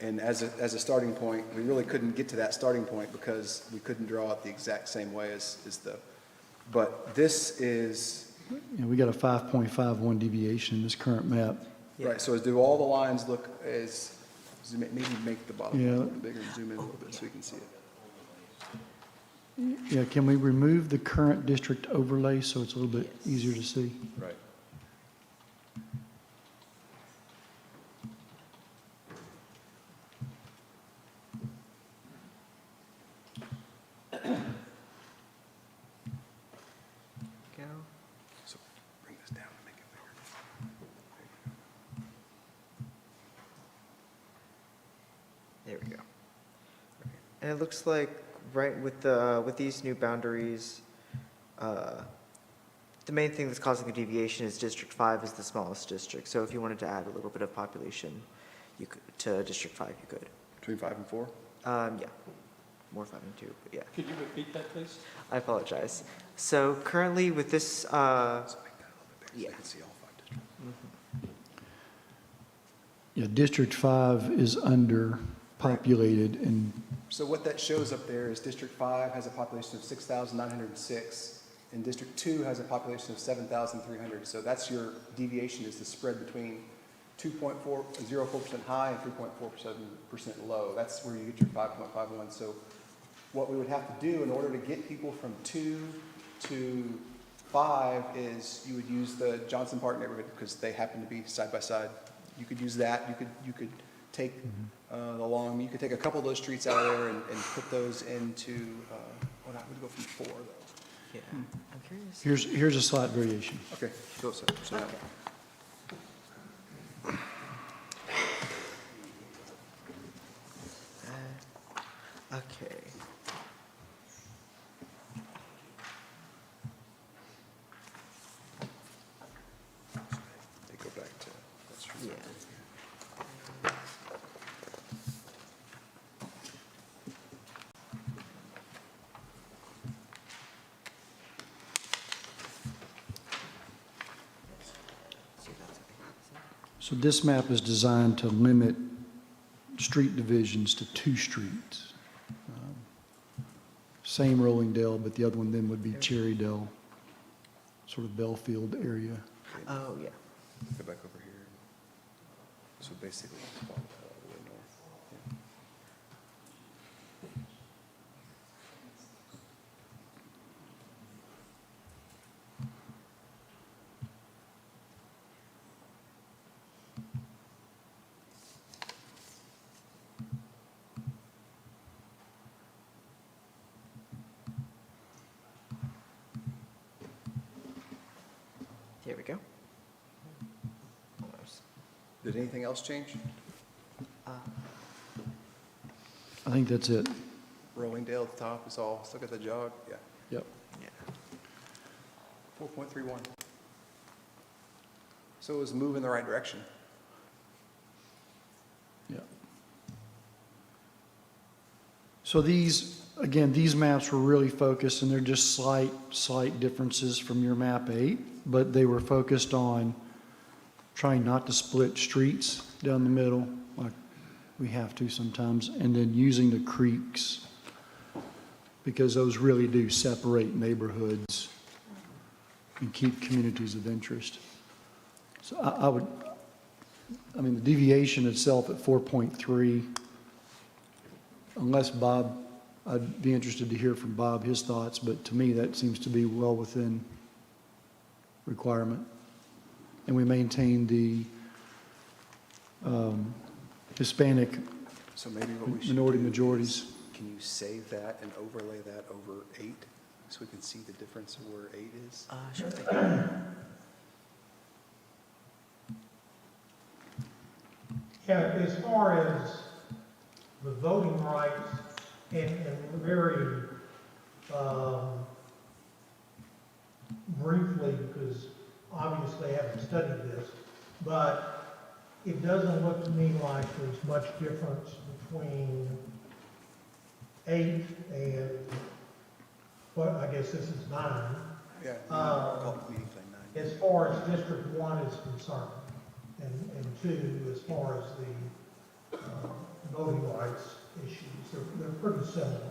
and as a starting point, we really couldn't get to that starting point because we couldn't draw it the exact same way as but this is, Yeah, we got a 5.51 deviation in this current map. right, so do all the lines look maybe make the bottom Yeah. a little bit bigger and zoom in a little bit so you can see it. Yeah, can we remove the current district overlay so it's a little bit easier to see? Right. Go. There we go. And it looks like, right, with these new boundaries, the main thing that's causing the deviation is District 5 is the smallest district. So if you wanted to add a little bit of population, you could, to District 5, you could. Between 5 and 4? Yeah, more 5 and 2, but yeah. Could you repeat that, please? I apologize. So currently with this, So make that a little bit bigger so yeah. they can see all 5 districts. Yeah, District 5 is underpopulated, and So what that shows up there is District 5 has a population of 6,906, and District 2 has a population of 7,300. So that's your deviation, is the spread between 2.04% high and 3.47% low. That's where you get your 5.51. So what we would have to do in order to get people from 2 to 5 is you would use the Johnson Park neighborhood because they happen to be side by side. You could use that. You could take you could take a couple of those streets out of there and put those into. Well, I would go from 4 though. Yeah, I'm curious. here's a slight variation. Okay, go so now. Okay. They go back to that street. Yeah. So this map is designed to limit street divisions to 2 streets. Same Rollingdale, but the other one then would be Cherrydale, sort of Belfield area. Oh, yeah. Go back over here. So basically, it's all the way north. Yeah. Here we go. Almost. Did anything else change? I think that's it. Rollingdale at the top is all, still got the jog, yeah. Yep. Yeah. 4.31. So it was a move in the right direction. Yeah. So these, again, these maps were really focused, and they're just slight differences from your map 8, but they were focused on trying not to split streets down the middle, like we have to sometimes, and then using the creeks, because those really do separate neighborhoods and keep communities of interest. So I mean, the deviation itself at 4.3, unless Bob, I'd be interested to hear from Bob his thoughts, but to me, that seems to be well within requirement. And we maintain the Hispanic So maybe what we should minority do majorities. is, can you save that and overlay that over 8? So we can see the difference of where 8 is? Sure thing. Yeah, as far as the voting rights, and very briefly, because obviously I haven't studied this, but it doesn't look to me like there's much difference between 8 and, what, I guess this is 9. Yeah. Public meeting thing, 9. As far as District 1 is concerned, and 2, as far as the voting rights issues, they're pretty similar.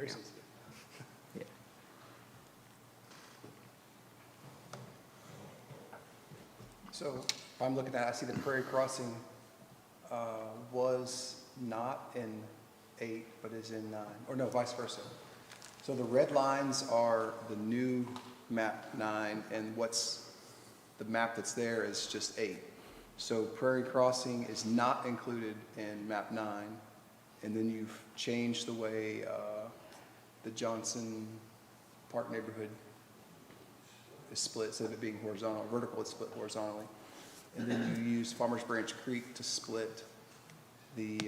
Very Yeah. sensitive. Yeah. So if I'm looking at, I see the Prairie Crossing was not in 8, but is in 9, or no, vice versa. So the red lines are the new map 9, and the map that's there is just 8. So Prairie Crossing is not included in map 9, and then you've changed the way the Johnson Park neighborhood is split, instead of it being horizontal, vertical, it's split horizontally. And then you use Farmers Branch Creek to split the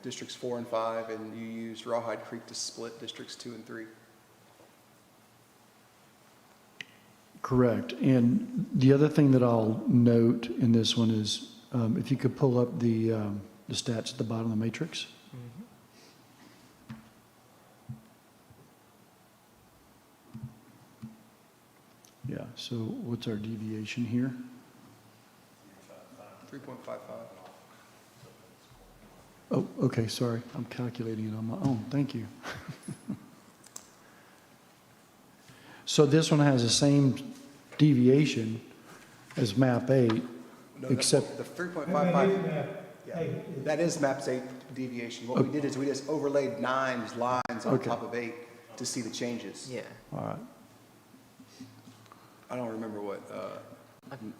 districts 4 and 5, and you use Rawhide Creek to split districts 2 and 3. Correct. And the other thing that I'll note in this one is, if you could pull up the stats at the bottom of the matrix. Yeah, so what's our deviation here? 3.55. Oh, okay, sorry, I'm calculating it on my own, thank you. So this one has the same deviation as map 8, No, that's- except, the That 3.55, is map yeah, 8. that is map's 8 deviation. What we did is we just overlaid 9's lines on Okay. top of 8 to see the changes. Yeah. all right, I don't remember what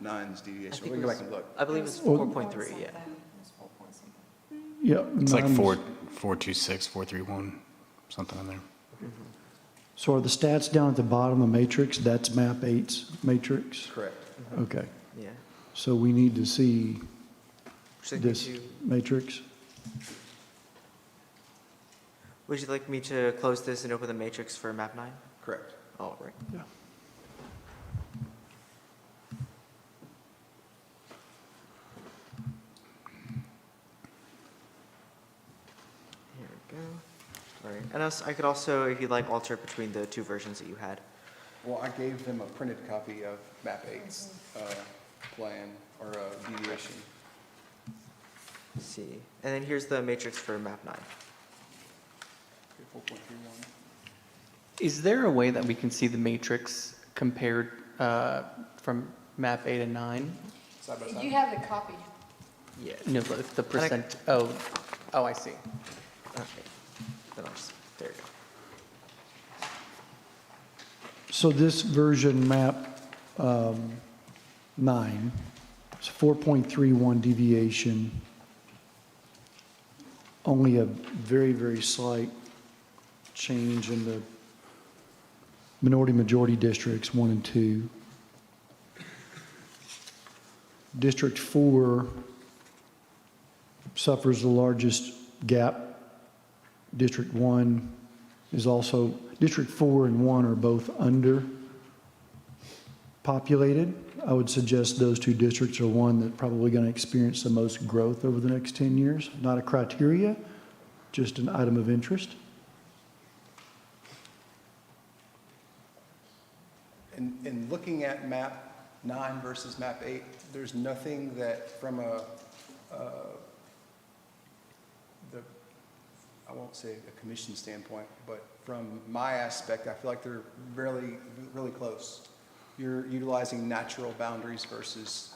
9's I deviation, think we it can go was- back and look. I believe it's Well- 4.3, yeah. yeah. It's like mine's- 426, 431, something in there. So are the stats down at the bottom of the matrix, that's map 8's matrix? Correct. Okay, Yeah. so we need to see Would you like me this to, matrix? would you like me to close this and open the matrix for map 9? Correct. All right. Yeah. Here we go. All right. And I could also, if you'd like, alter between the two versions that you had. Well, I gave them a printed copy of map 8's plan or deviation. Let's see. And then here's the matrix for map 9. Okay, 4.31. Is there a way that we can see the matrix compared from map 8 and 9? Side by side. You have the copy. Yeah. No, the percent, oh, I see. Okay. Then I'll just, there you go. So this version map 9, it's 4.31 deviation, only a very, very slight change in the minority-majority districts 1 and 2. District 4 suffers the largest gap. District 1 is also, District 4 and 1 are both under populated. I would suggest those two districts are one that probably going to experience the most growth over the next 10 years. Not a criteria, just an item of interest. In looking at map 9 versus map 8, there's nothing that from I won't say a commission standpoint, but from my aspect, I feel like they're really, really close. You're utilizing natural boundaries versus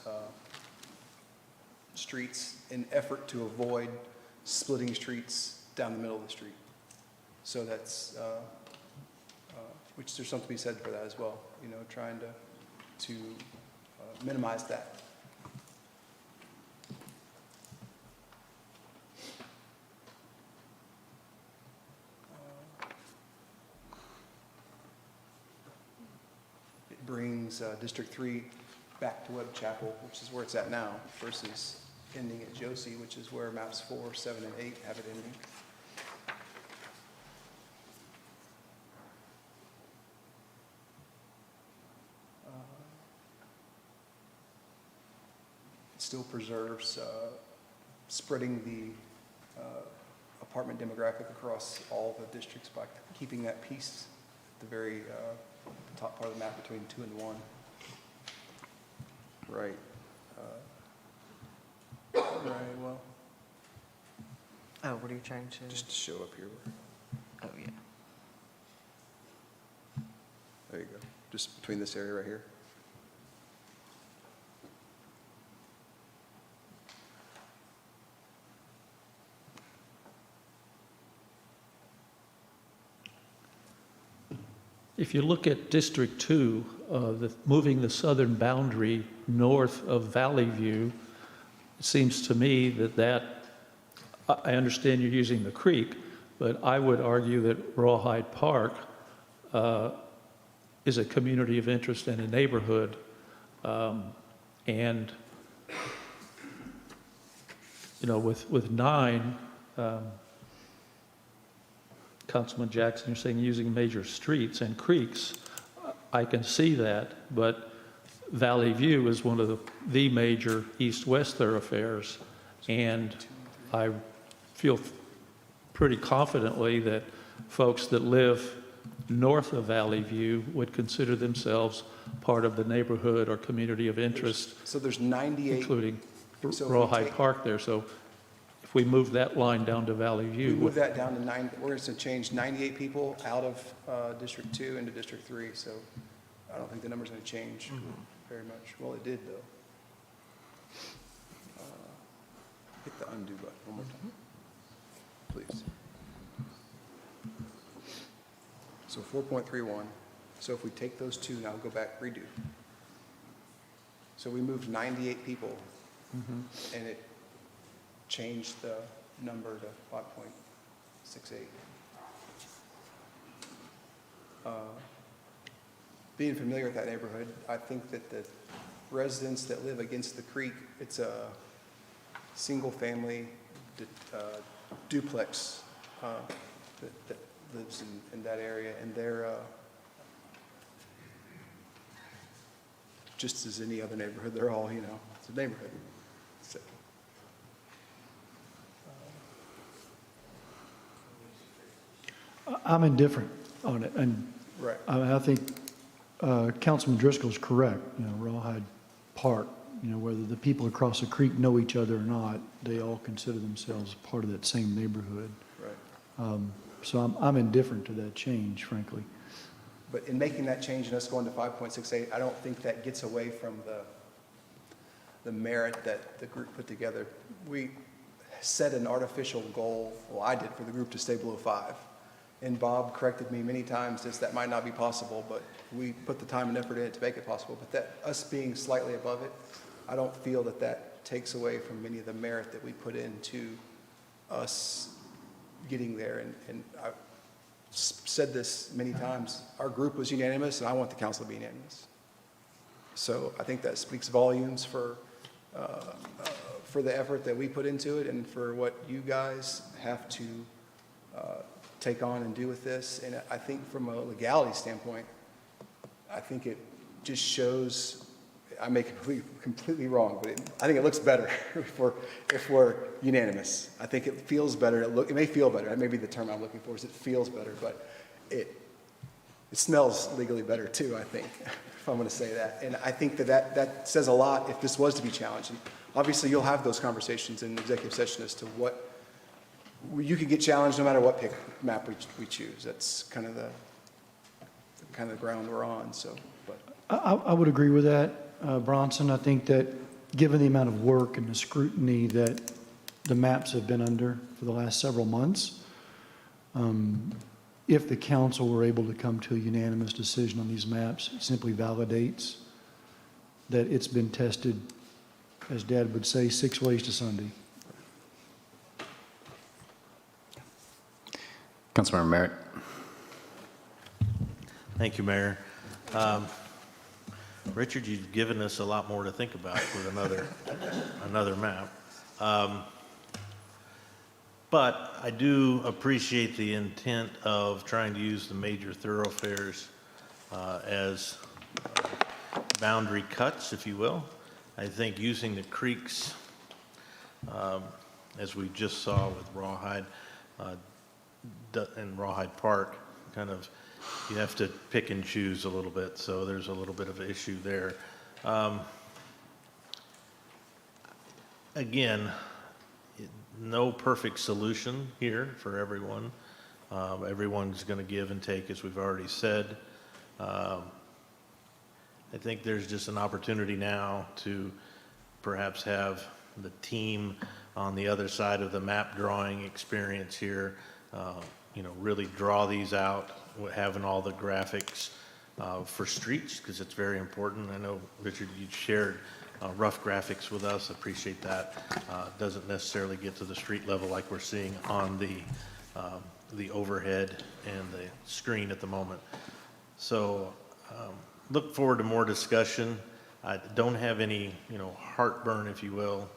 streets in effort to avoid splitting streets down the middle of the street. So that's, which there's something to be said for that as well, you know, trying to minimize that. It brings District 3 back to Webb Chapel, which is where it's at now, versus ending at Josie, which is where maps 4, 7, and 8 have it ending. It still preserves spreading the apartment demographic across all the districts by keeping that piece at the very top part of the map between 2 and 1. Right. Right, well, Oh, what are you trying to? just to show up here. Oh, yeah. There you go, just between this area right here. If you look at District 2, moving the southern boundary north of Valley View, it seems to me I understand you're using the creek, but I would argue that Rawhide Park is a community of interest and a neighborhood. And, you know, with 9, Councilman Jackson, you're saying using major streets and creeks. I can see that, but Valley View is one of the major east-west thoroughfares. And I feel pretty confidently that folks that live north of Valley View would consider themselves part of the neighborhood or community of interest, So there's 98. including So if we Rawhide take- Park there. So if we move that line down to Valley We View, move that down to 9, we're going to change 98 people out of District 2 into District 3, so I don't think the number's going to change very much. Well, it did, though. Hit the undo button one more time, please. So 4.31, so if we take those two, now go back, redo. So we moved 98 people, and it changed the number to 5.68. Being familiar with that neighborhood, I think that the residents that live against the creek, it's a single-family duplex that lives in that area, and they're just as any other neighborhood, they're all, you know, it's a neighborhood. So, I'm indifferent on it, and right. I think Councilman Driscoll is correct. You know, Rawhide Park, you know, whether the people across the creek know each other or not, they all consider themselves part of that same neighborhood. Right. So I'm indifferent to that change, frankly. But in making that change and us going to 5.68, I don't think that gets away from the merit that the group put together. We set an artificial goal, well, I did, for the group to stay below 5. And Bob corrected me many times as that might not be possible, but we put the time and effort in it to make it possible. But that, us being slightly above it, I don't feel that that takes away from many of the merit that we put into us getting there. And I've said this many times, our group was unanimous, and I want the council to be unanimous. So I think that speaks volumes for the effort that we put into it and for what you guys have to take on and do with this. And I think from a legality standpoint, I think it just shows, I may be completely wrong, but I think it looks better if we're unanimous. I think it feels better. It may feel better. That may be the term I'm looking for, is it feels better, but it smells legally better too, I think, if I'm going to say that. And I think that says a lot if this was to be challenged. And obviously, you'll have those conversations in executive session as to what, you could get challenged no matter what map we choose. That's kind of the ground we're on, so, but. I would agree with that, Bronson. I think that given the amount of work and the scrutiny that the maps have been under for the last several months, if the council were able to come to a unanimous decision on these maps, it simply validates that it's been tested, as Dad would say, 6 ways to Sunday. Councilmember Merritt. Thank you, Mayor. Richard, you've given us a lot more to think about with another map. But I do appreciate the intent of trying to use the major thoroughfares as boundary cuts, if you will. I think using the creeks, as we just saw with Rawhide and Rawhide Park, kind of, you have to pick and choose a little bit, so there's a little bit of an issue there. Again, no perfect solution here for everyone. Everyone's going to give and take, as we've already said. I think there's just an opportunity now to perhaps have the team on the other side of the map drawing experience here, really draw these out, having all the graphics for streets, because it's very important. I know, Richard, you shared rough graphics with us. Appreciate that. Doesn't necessarily get to the street level like we're seeing on the overhead and the screen at the moment. So look forward to more discussion. I don't have any, heartburn, if you will,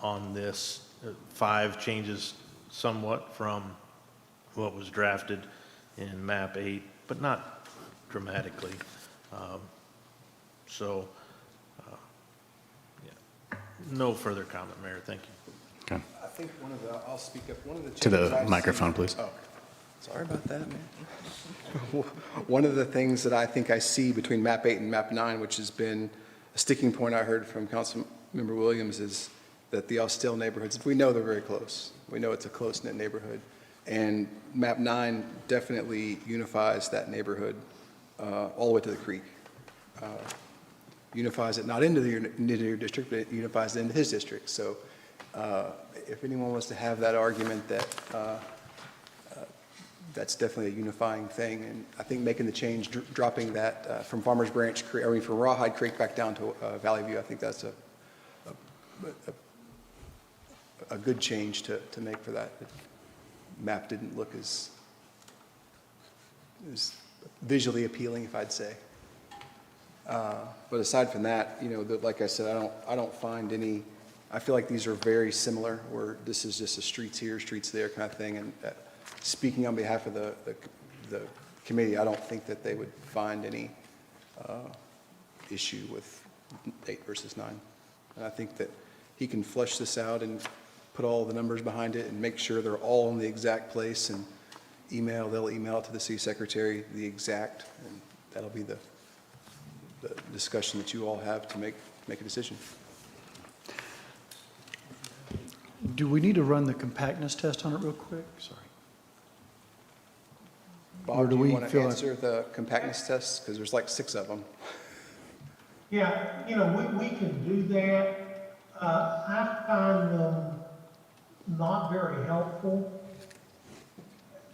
on this. 5 changes somewhat from what was drafted in map 8, but not dramatically. No further comment, Mayor. Thank you. Okay. I think I'll speak up, one of the To changes the I've microphone, seen- please. Oh, sorry about that, man. One of the things that I think I see between map 8 and map 9, which has been a sticking point I heard from Councilmember Williams, is that the Austell neighborhoods, we know they're very close. We know it's a close-knit neighborhood. And map 9 definitely unifies that neighborhood all the way to the creek. Unifies it not into your district, but it unifies it into his district. So if anyone wants to have that argument that that's definitely a unifying thing, and I think making the change, dropping that from Farmers Branch, from Rawhide Creek back down to Valley View, I think that's a good change to make for that. The map didn't look as visually appealing, if I'd say. But aside from that, like I said, I don't find any, I feel like these are very similar, where this is just a streets here, streets there kind of thing. And speaking on behalf of the committee, I don't think that they would find any issue with 8 versus 9. And I think that he can flesh this out and put all the numbers behind it and make sure they're all in the exact place, and they'll email it to the city secretary, the exact, and that'll be the discussion that you all have to make a decision. Do we need to run the compactness test on it real quick? Sorry. Or Bob, do do we you want to feel like- answer the compactness tests? Because there's like 6 of them. Yeah, we can do that. I find them not very helpful.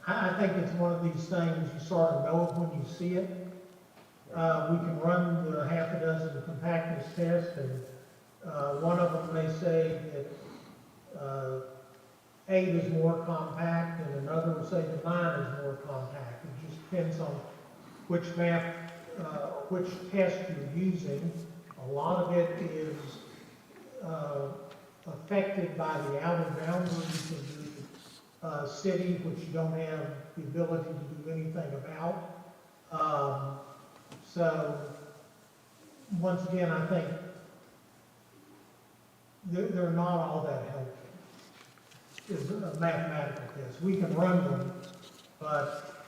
I think it's one of these things, you sort of know it when you see it. We can run the half a dozen compactness tests, and one of them may say that 8 is more compact, and another will say that 9 is more compact. It just depends on which map, which test you're using. A lot of it is affected by the outer boundaries of the city, which you don't have the ability to do anything about. So, once again, I think they're not all that helpful. It's a mathematical test. We can run them, but,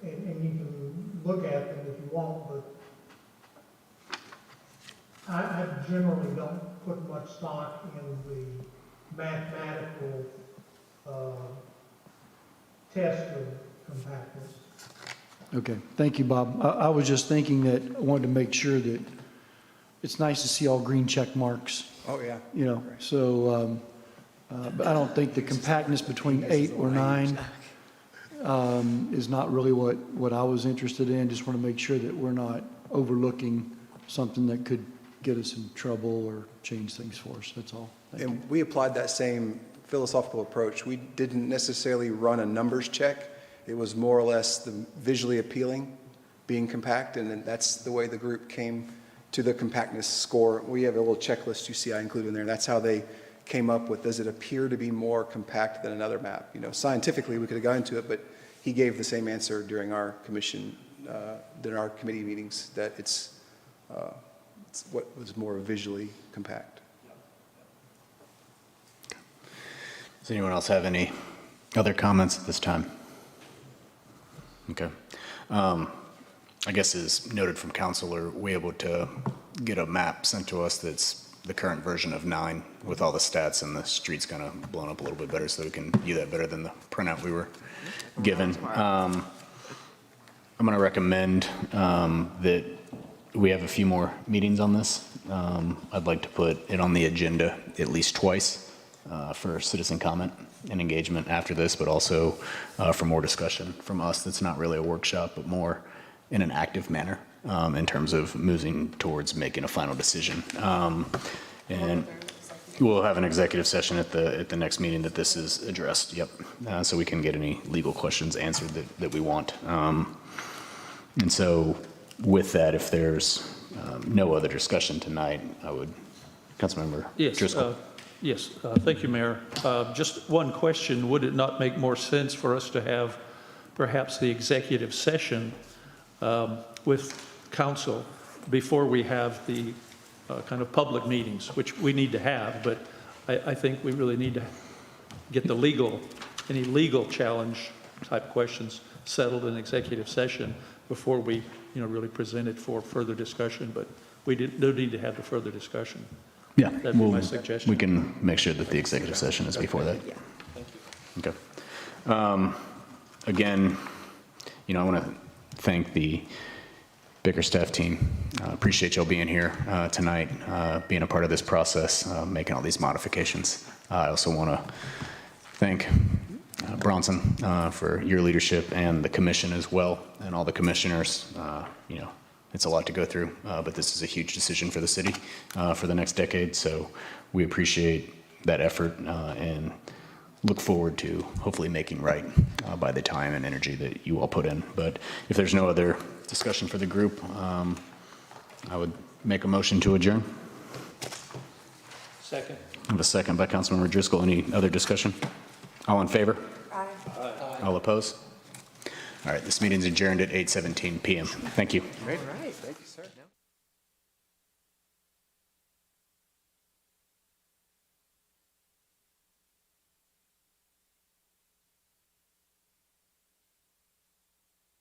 and you can look at them if you want, but I generally don't put much stock in the mathematical test of compactness. Okay, thank you, Bob. I was just thinking that I wanted to make sure that it's nice to see all green check marks, Oh, yeah. so, but I don't think the compactness between 8 or 9 is not really what I was interested in. Just want to make sure that we're not overlooking something that could get us in trouble or change things for us, that's all. Thank you. And we applied that same philosophical approach. We didn't necessarily run a numbers check. It was more or less the visually appealing, being compact, and then that's the way the group came to the compactness score. We have a little checklist you see I included in there. That's how they came up with, does it appear to be more compact than another map? Scientifically, we could have gone into it, but he gave the same answer during our committee meetings, that it's what was more visually compact. Does anyone else have any other comments at this time? Okay. I guess as noted from council, are we able to get a map sent to us that's the current version of 9 with all the stats, and the street's kind of blown up a little bit better, so we can view that better than the printout we were given. I'm going to recommend that we have a few more meetings on this. I'd like to put it on the agenda at least twice for citizen comment and engagement after this, but also for more discussion from us that's not really a workshop, but more in an active manner in terms of moving towards making a final decision. And we'll have an executive session at the next meeting that this is addressed, yep. So we can get any legal questions answered that we want. And so with that, if there's no other discussion tonight, I would, Councilmember Driscoll. Yes, thank you, Mayor. Just one question. Would it not make more sense for us to have perhaps the executive session with council before we have the kind of public meetings, which we need to have, but I think we really need to get the any legal challenge type questions settled in executive session before we, really present it for further discussion, but we do need to have the further discussion. Yeah, That'd be my suggestion. we can make sure that the executive session is before that. Yeah, thank you. Okay. Again, I want to thank the Bickerstaff team. Appreciate y'all being here tonight, being a part of this process, making all these modifications. I also want to thank Bronson for your leadership and the commission as well, and all the commissioners. It's a lot to go through, but this is a huge decision for the city for the next decade. So we appreciate that effort and look forward to hopefully making right by the time and energy that you all put in. But if there's no other discussion for the group, I would make a motion to adjourn. Second. I have a second by Councilmember Driscoll. Any other discussion? All in favor? Aye. All opposed? All right, this meeting's adjourned at 8:17 PM. Thank you. Great. Thank you.